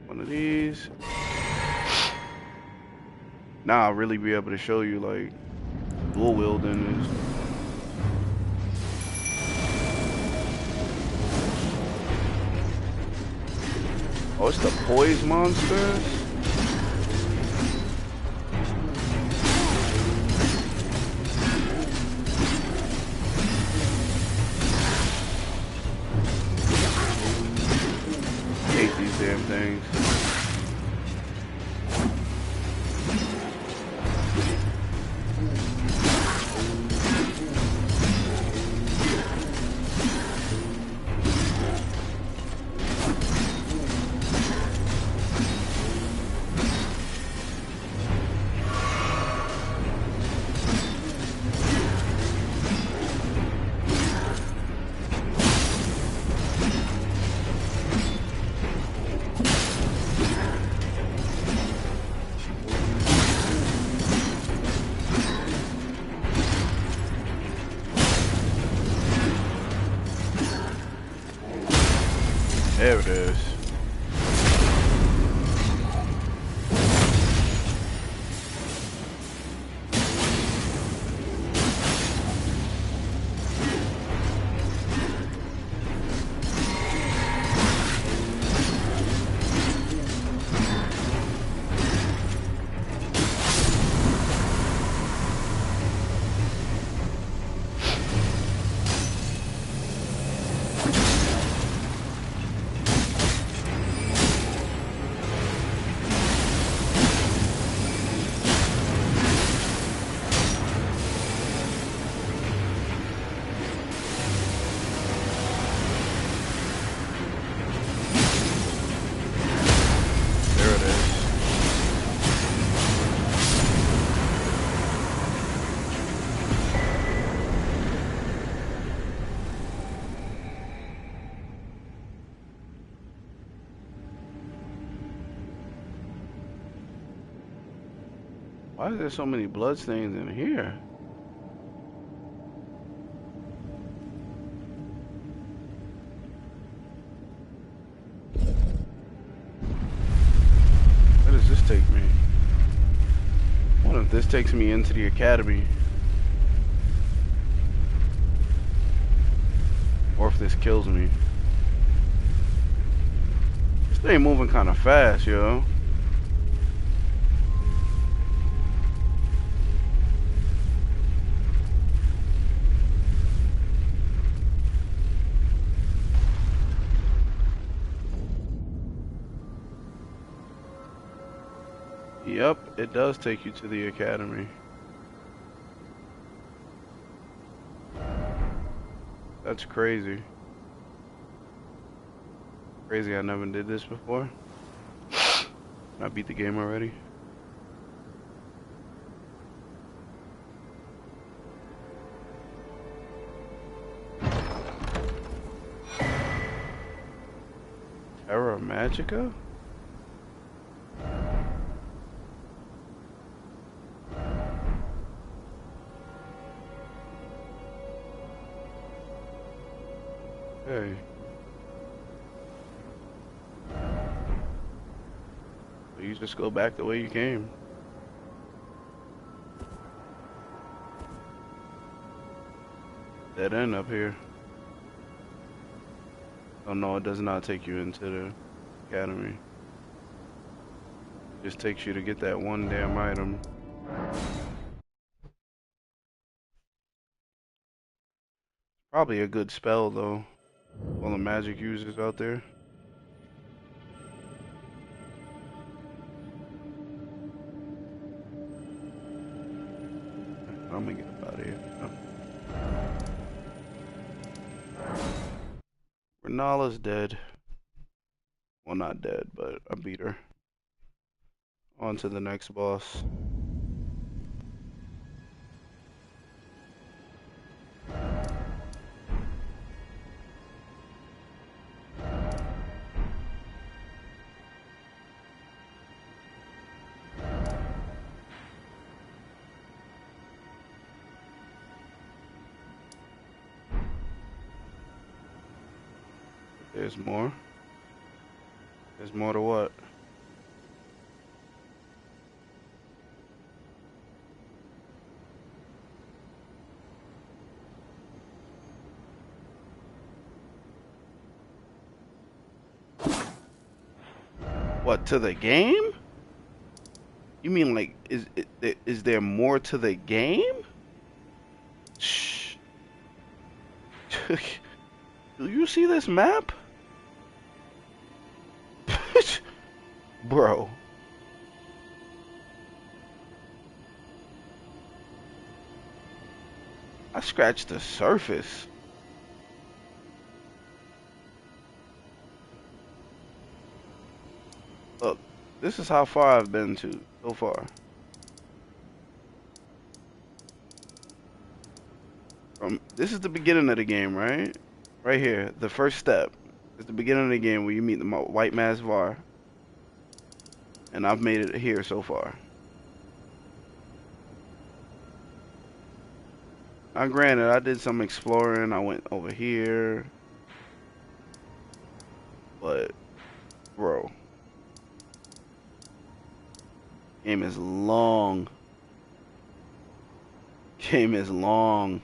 One of these. Now I'll really be able to show you like dual wielding is. Oh, it's the poise monsters. There it is. Why is there so many bloodstains in here? Where does this take me? What if this takes me into the academy? Or if this kills me? This thing moving kind of fast, yo. Yep, it does take you to the academy. That's crazy. Crazy, I never did this before. I beat the game already. Terra Magica? Hey. You just go back the way you came. Dead end up here. Oh no, it does not take you into the academy. It just takes you to get that one damn item. Probably a good spell though. All the magic users out there. I'm gonna get up out of here. Renala's dead. Well, not dead, but I beat her. On to the next boss. There's more. There's more to what? What, to the game? You mean like, is there more to the game? Shh. Do you see this map? Bro. I scratched the surface. Look, this is how far I've been to so far. This is the beginning of the game, right? Right here, the first step. It's the beginning of the game where you meet the white mask Var. And I've made it here so far. Now granted, I did some exploring. I went over here. But, bro, game is long. Game is long.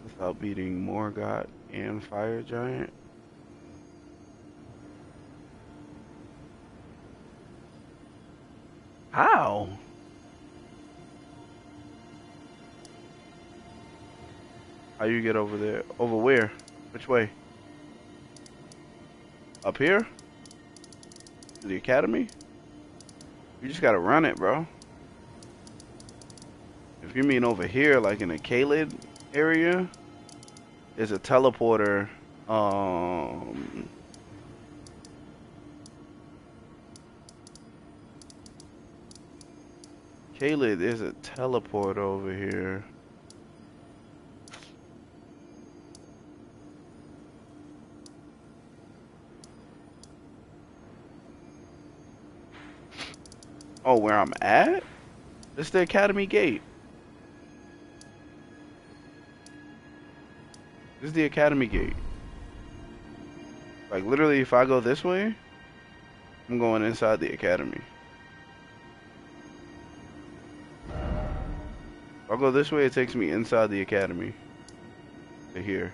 Without beating Morgott and Fire Giant. How? How you get over there? Over where? Which way? Up here? To the academy? You just gotta run it, bro. If you mean over here, like in the Kaled area, there's a teleporter. Kaled, there's a teleport over here. Oh, where I'm at? This is the academy gate. This is the academy gate. Like, literally, if I go this way, I'm going inside the academy. If I go this way, it takes me inside the academy. To here.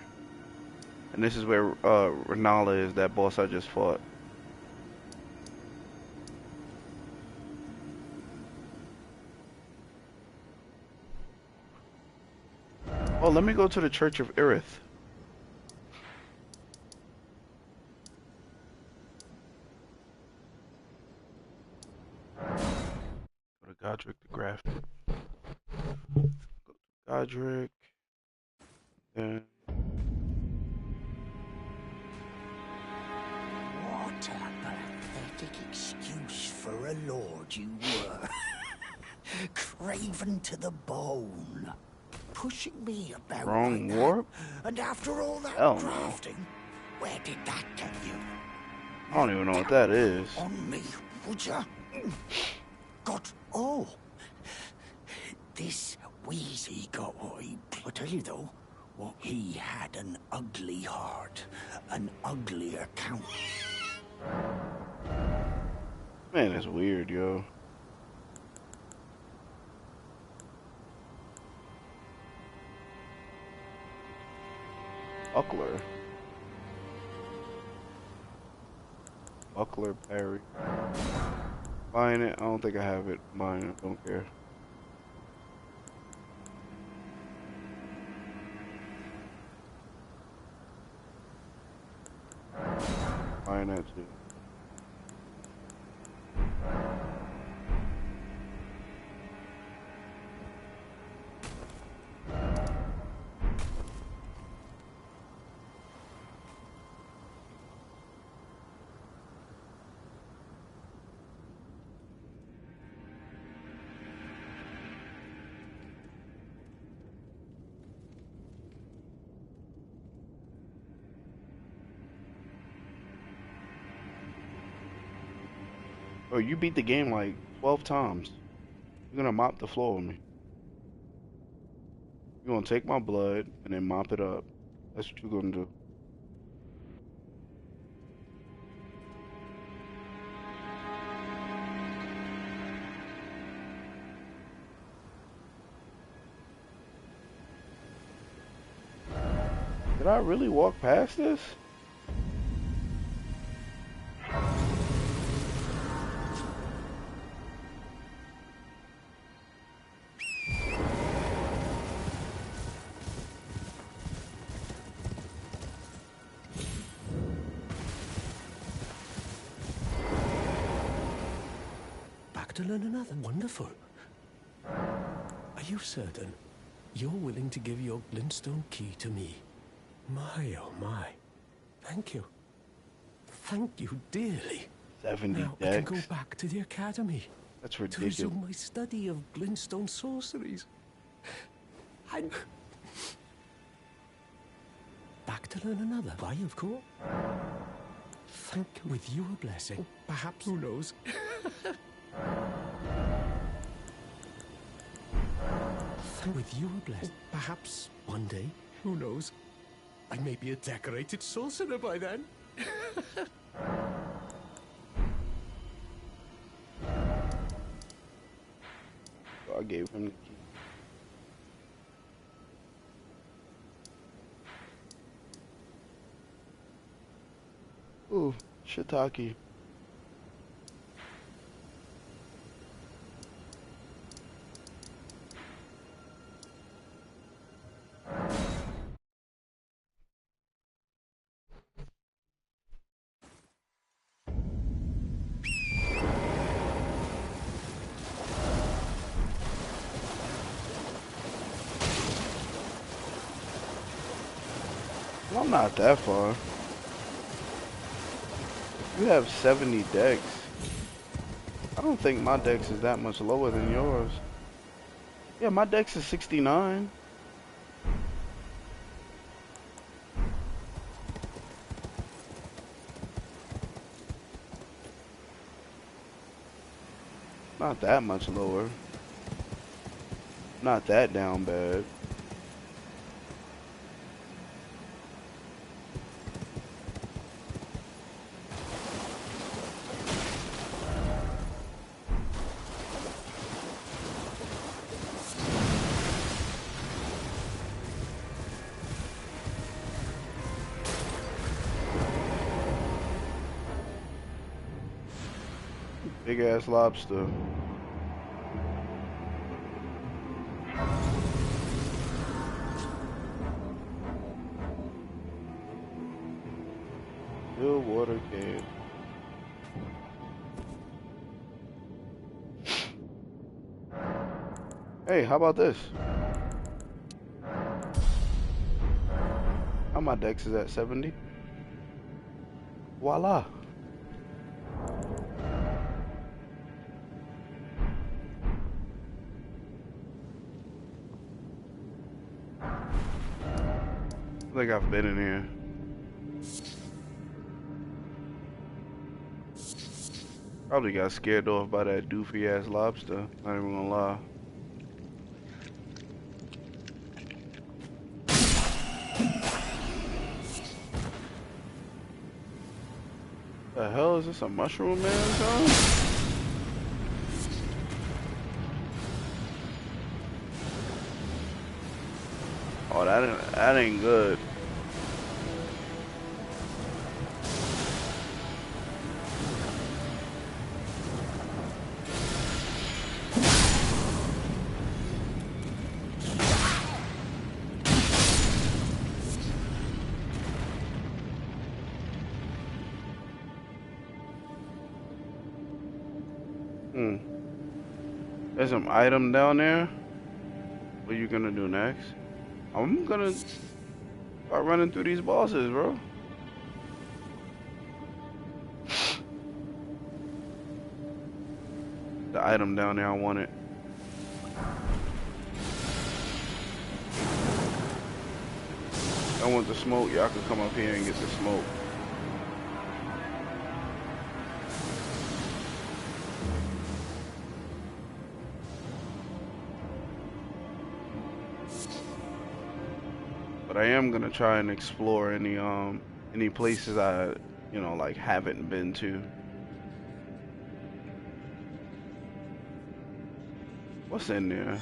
And this is where Renala is, that boss I just fought. Oh, let me go to the Church of Irith. Go to Godric the Graph. Go to Godric. And What a pathetic excuse for a lord you were. Craven to the bone. Pushing me about wrong like warp? that. And after all that Hell no. drafting, where did that get you? I don't even know what that is. On me, would ya? Got this Wheezy guy. I tell you though, what he had an ugly heart, an ugly account. Man, that's weird, yo. Buckler. Buckler parry. Buying it. I don't think I have it. Buying it. Don't care. Buying that too. Oh, you beat the game like 12 times. You're gonna mop the floor with me. You're gonna take my blood and then mop it up. That's what you're gonna do. Did I really walk past this? Back to learn another. Wonderful. Are you certain you're willing to give your glintstone key to me? My, oh my. Thank you. Thank you dearly. 70 now decks. I can go back to the academy. That's To ridiculous. resume my study of glintstone sorceries. I'm... Back to learn another. Why, of course. Thank you. With your blessing. Perhaps, who knows? And with you a blessed, perhaps one day, who knows, I may be a decorated sorcerer by then. So I gave him the key. Ooh, shiitake. Well, I'm not that far. You have 70 decks. I don't think my dex is that much lower than yours. Yeah, my dex is 69. Not that much lower. Not that down bad. Big ass lobster. Still water can. Hey, how about this? How my dex is at 70? Voila. I think I've been in here. Probably got scared off by that doofy ass lobster. Not even gonna lie. The hell is this, a mushroom man, son? Oh, that ain't good. There's some item down there. What are you gonna do next? I'm gonna start running through these bosses, bro. The item down there, I want it. I want the smoke. Y'all can come up here and get the smoke. But I am gonna try and explore any places I, like haven't been to. What's in there?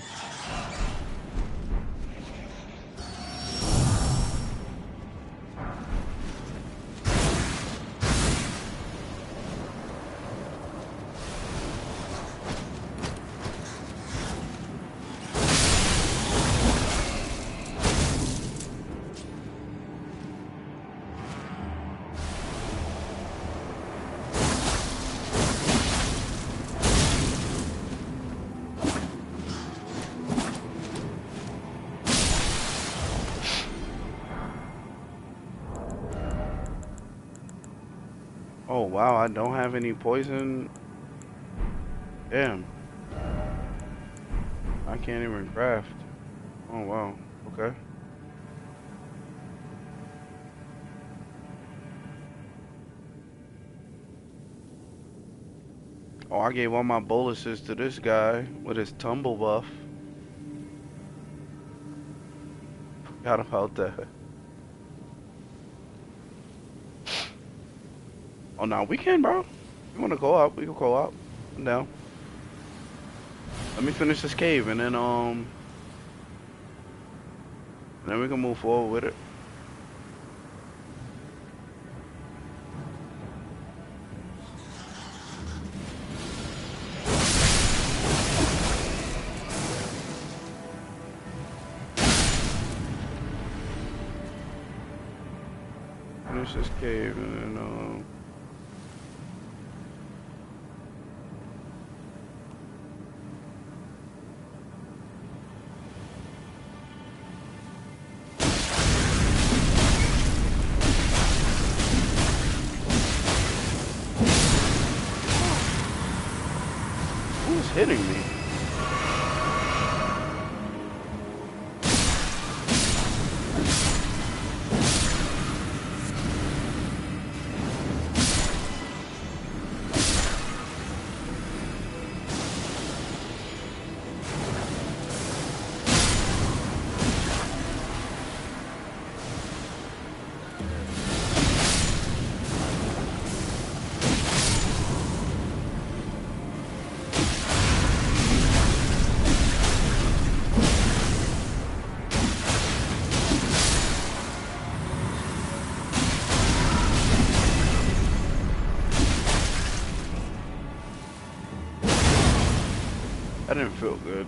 Oh wow, I don't have any poison. Damn. I can't even craft. Oh wow. Okay. Oh, I gave all my boluses to this guy with his tumble buff. Forgot about that. Oh, no, we can, bro. You want to go up? We can go up. I'm down. Let me finish this cave, and then we can move forward with it. Finish this cave, and then who's hitting me? That didn't feel good.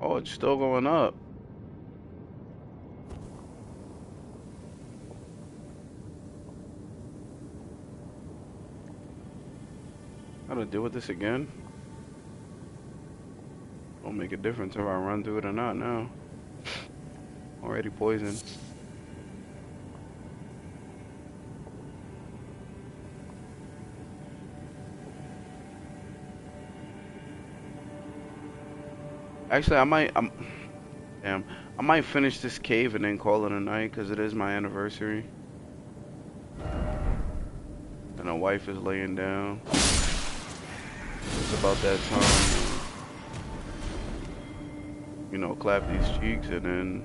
Oh, it's still going up. Gotta deal with this again. Don't make a difference if I run through it or not now. Already poisoned. Actually, damn, I might finish this cave and then call it a night because it is my anniversary. And the wife is laying down. It's about that time, you know, clap these cheeks and then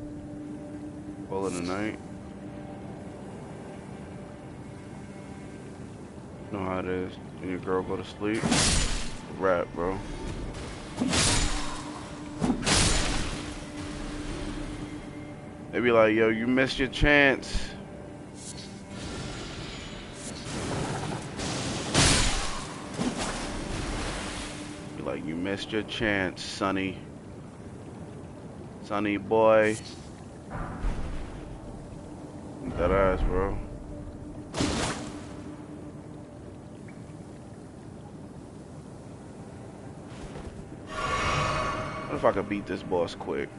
call it a night. You know how it is when your girl go to sleep. Rap, bro. They be like, yo, you missed your chance. Be like, you missed your chance, Sonny. Sonny boy. That ass, bro. What if I could beat this boss quick?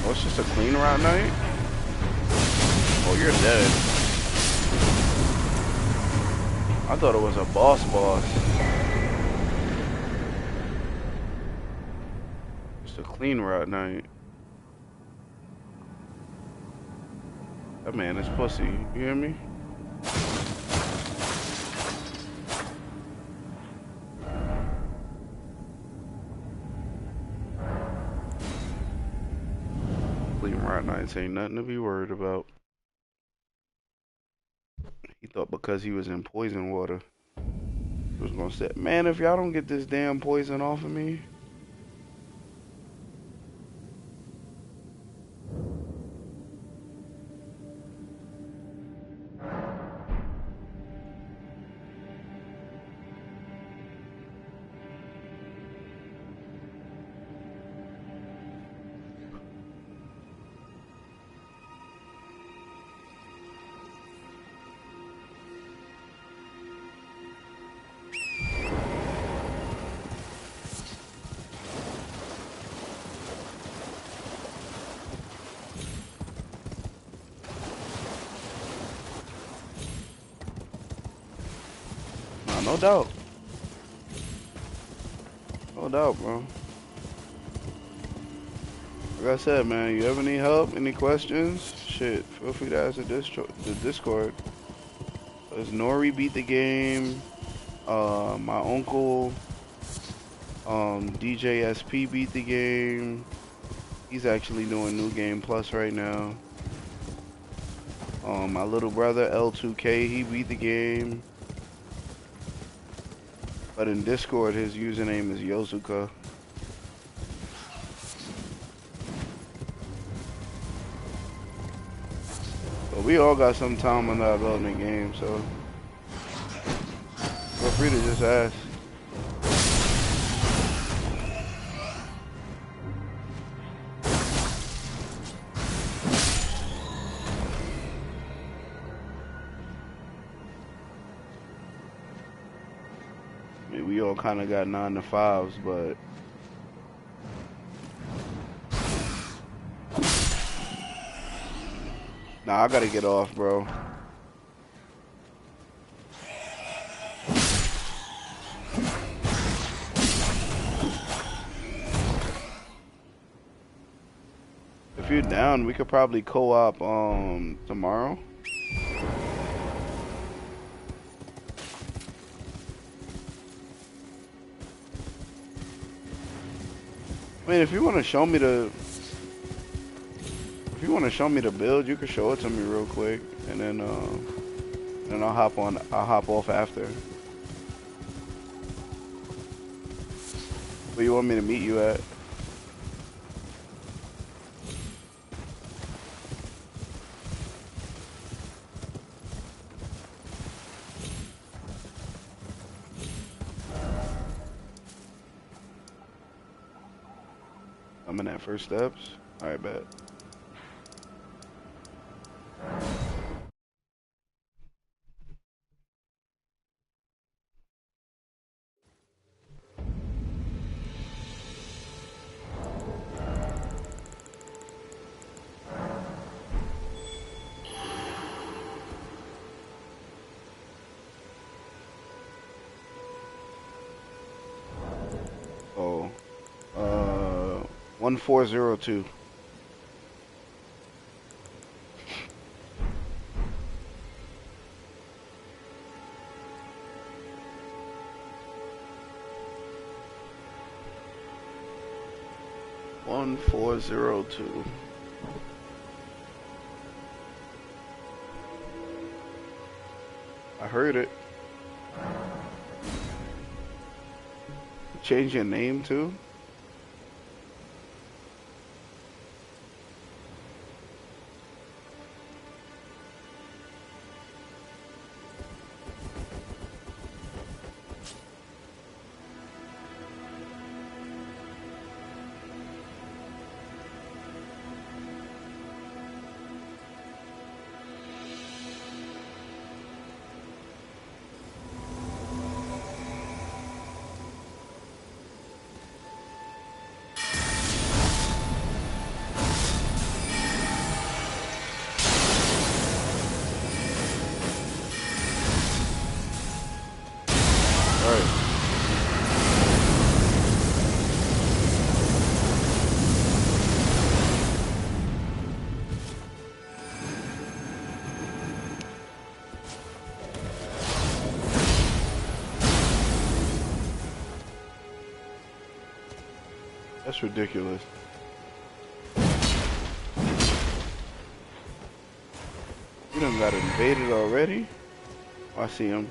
Oh, it's just a clean route night? Oh, you're dead. I thought it was a boss. Just a clean route night. That man is pussy. You hear me? sleep right nights ain't nothing to be worried about. He thought because he was in poison water, he was gonna say, man, if y'all don't get this damn poison off of me. Nah, no doubt. No doubt, bro. Like I said, man, you ever need help, any questions? Shit, feel free to ask the Discord. Cause Nori beat the game. My uncle, DJ SP beat the game. He's actually doing New Game Plus right now. My little brother L2K, he beat the game. But in Discord, his username is Yozuka. But we all got some time under our belt in the game, so feel free to just ask. I mean, we all kind of got 9 to 5s, but nah, I gotta get off, bro. If you're down, we could probably co-op tomorrow. I mean, if you want to show me the build, you can show it to me real quick, and then I'll hop off after. Where you want me to meet you at? I'm in at First Steps. All right, bet. Oh, 1402. One 402. I heard it. Change your name too? That's ridiculous. You done got invaded already? Oh, I see him.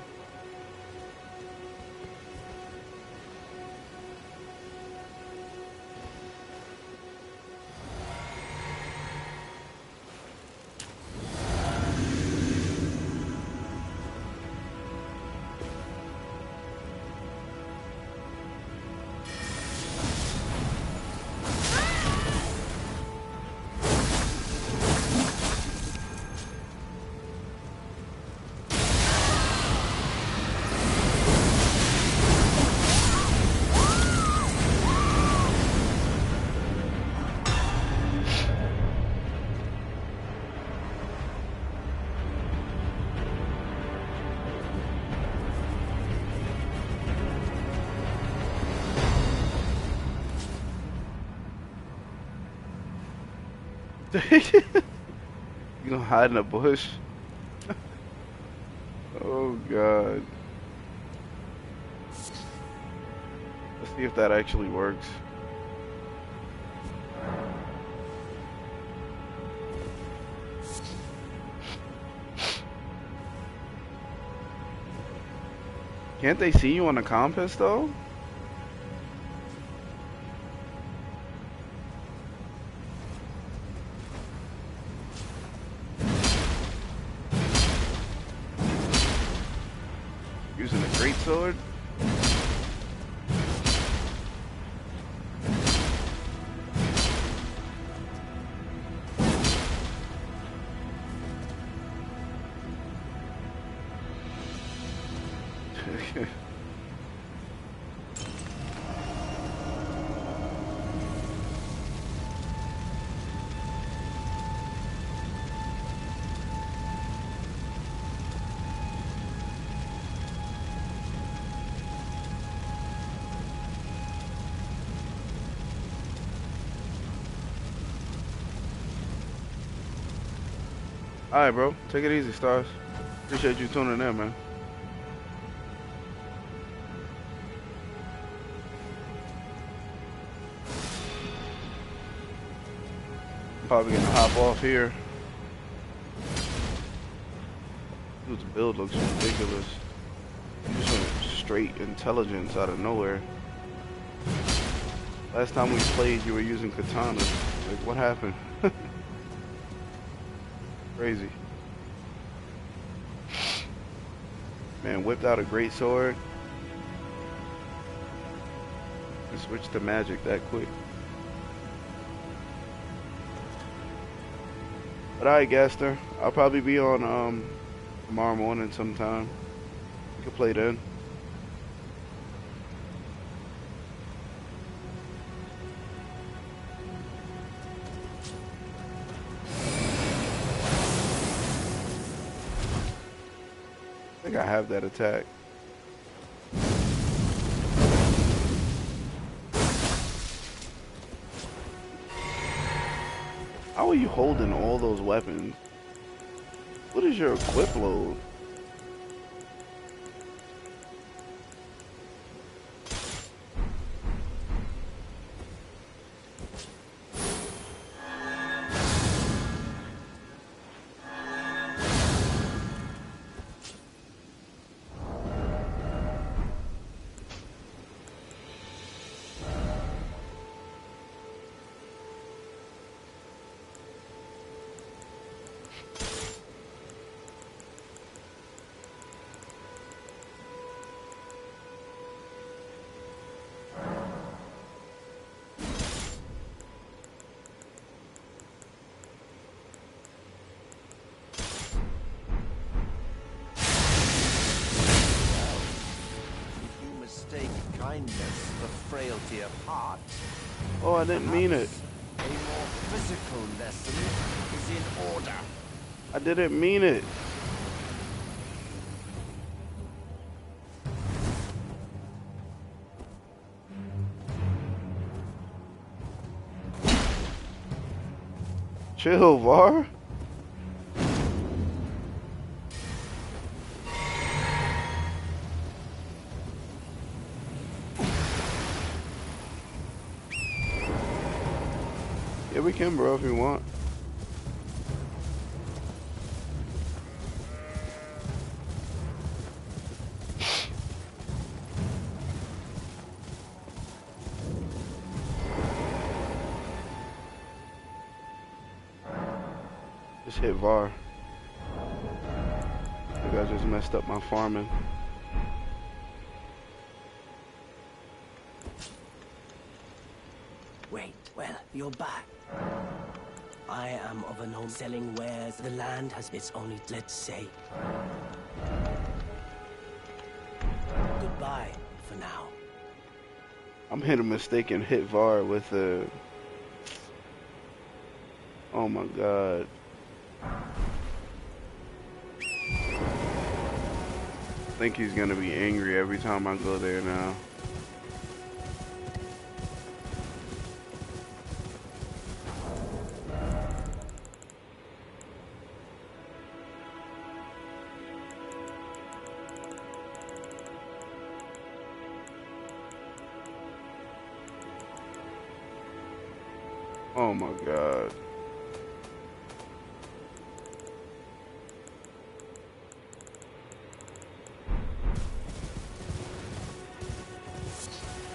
You gonna hide in a bush? Oh god. Let's see if that actually works. Can't they see you on the compass though? Using a great sword? Alright, bro. Take it easy, Stars. Appreciate you tuning in, man. Probably gonna hop off here. Dude's build looks ridiculous. He just went straight intelligence out of nowhere. Last time we played, you were using katanas. Like, what happened? Crazy. Man, whipped out a great sword and switched to magic that quick. But alright, Gaster, I'll probably be on tomorrow morning sometime. We can play then. I think I have that attack. How are you holding all those weapons? What is your equip load? Kindness, the frailty of heart. Oh, I didn't mean it. A more physical lesson is in order. I didn't mean it. Chill, Var. Yeah, we can, bro, if you want. Just hit VAR. I think I just messed up my farming. Wait, well, you're back. I am of an old selling wares. The land has its own, let's say. Goodbye for now. I'm hitting a mistake and hit VAR with a... Oh my god. I think he's gonna be angry every time I go there now. Oh my god.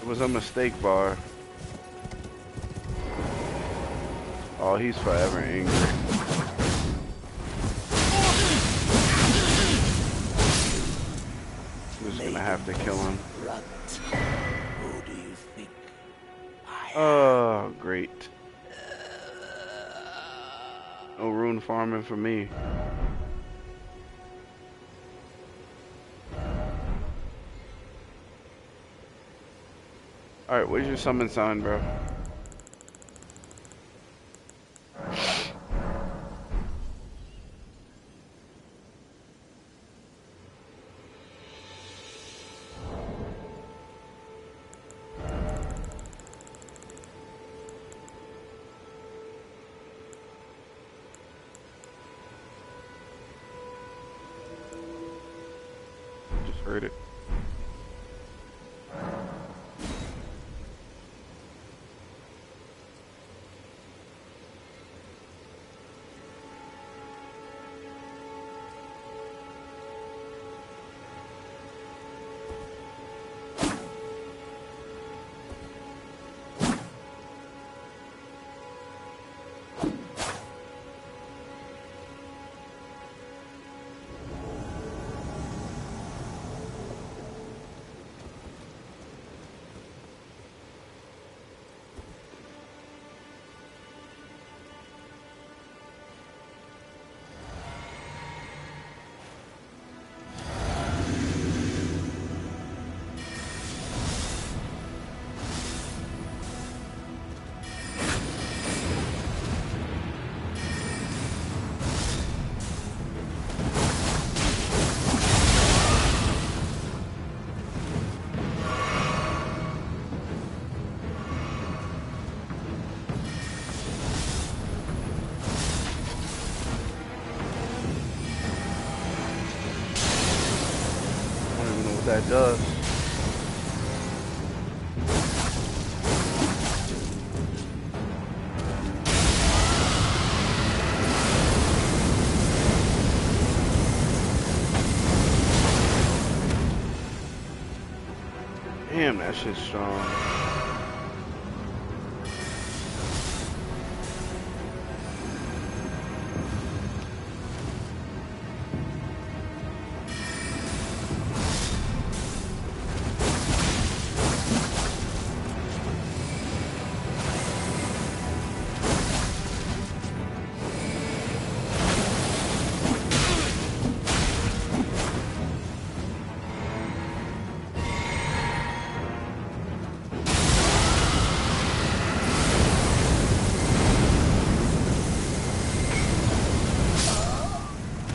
It was a mistake, VAR. Oh, he's forever angry. I'm just gonna have to kill him. Who do you think I am? Oh, great. No rune farming for me. Alright, where's your summon sign, bro? Just heard it. I don't even know what that does. Damn, that shit's strong.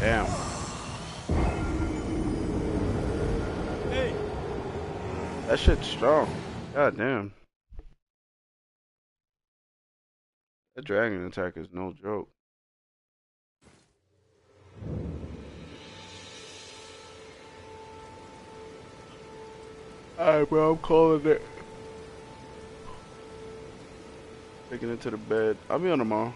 Damn. Hey! That shit's strong. God damn. That dragon attack is no joke. Alright, bro, I'm calling it. Taking it to the bed. I'll be on tomorrow.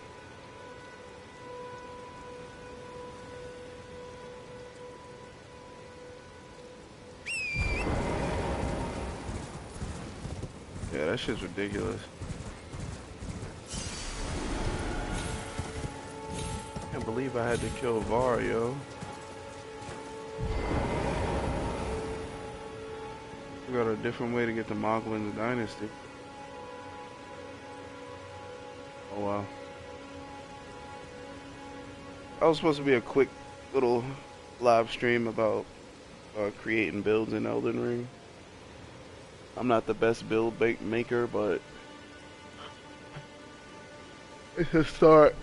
Yeah, that shit's ridiculous. Can't believe I had to kill Var, yo. We got a different way to get to Mogwin's Dynasty. Oh wow. That was supposed to be a quick little live stream about creating builds in Elden Ring. I'm not the best build maker, but it's a start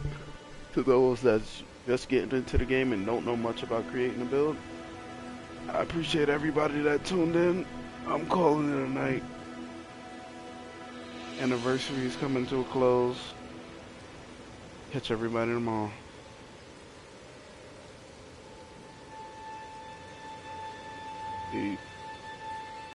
to those that's just getting into the game and don't know much about creating a build. I appreciate everybody that tuned in. I'm calling it a night. Anniversary is coming to a close. Catch everybody tomorrow. Peace.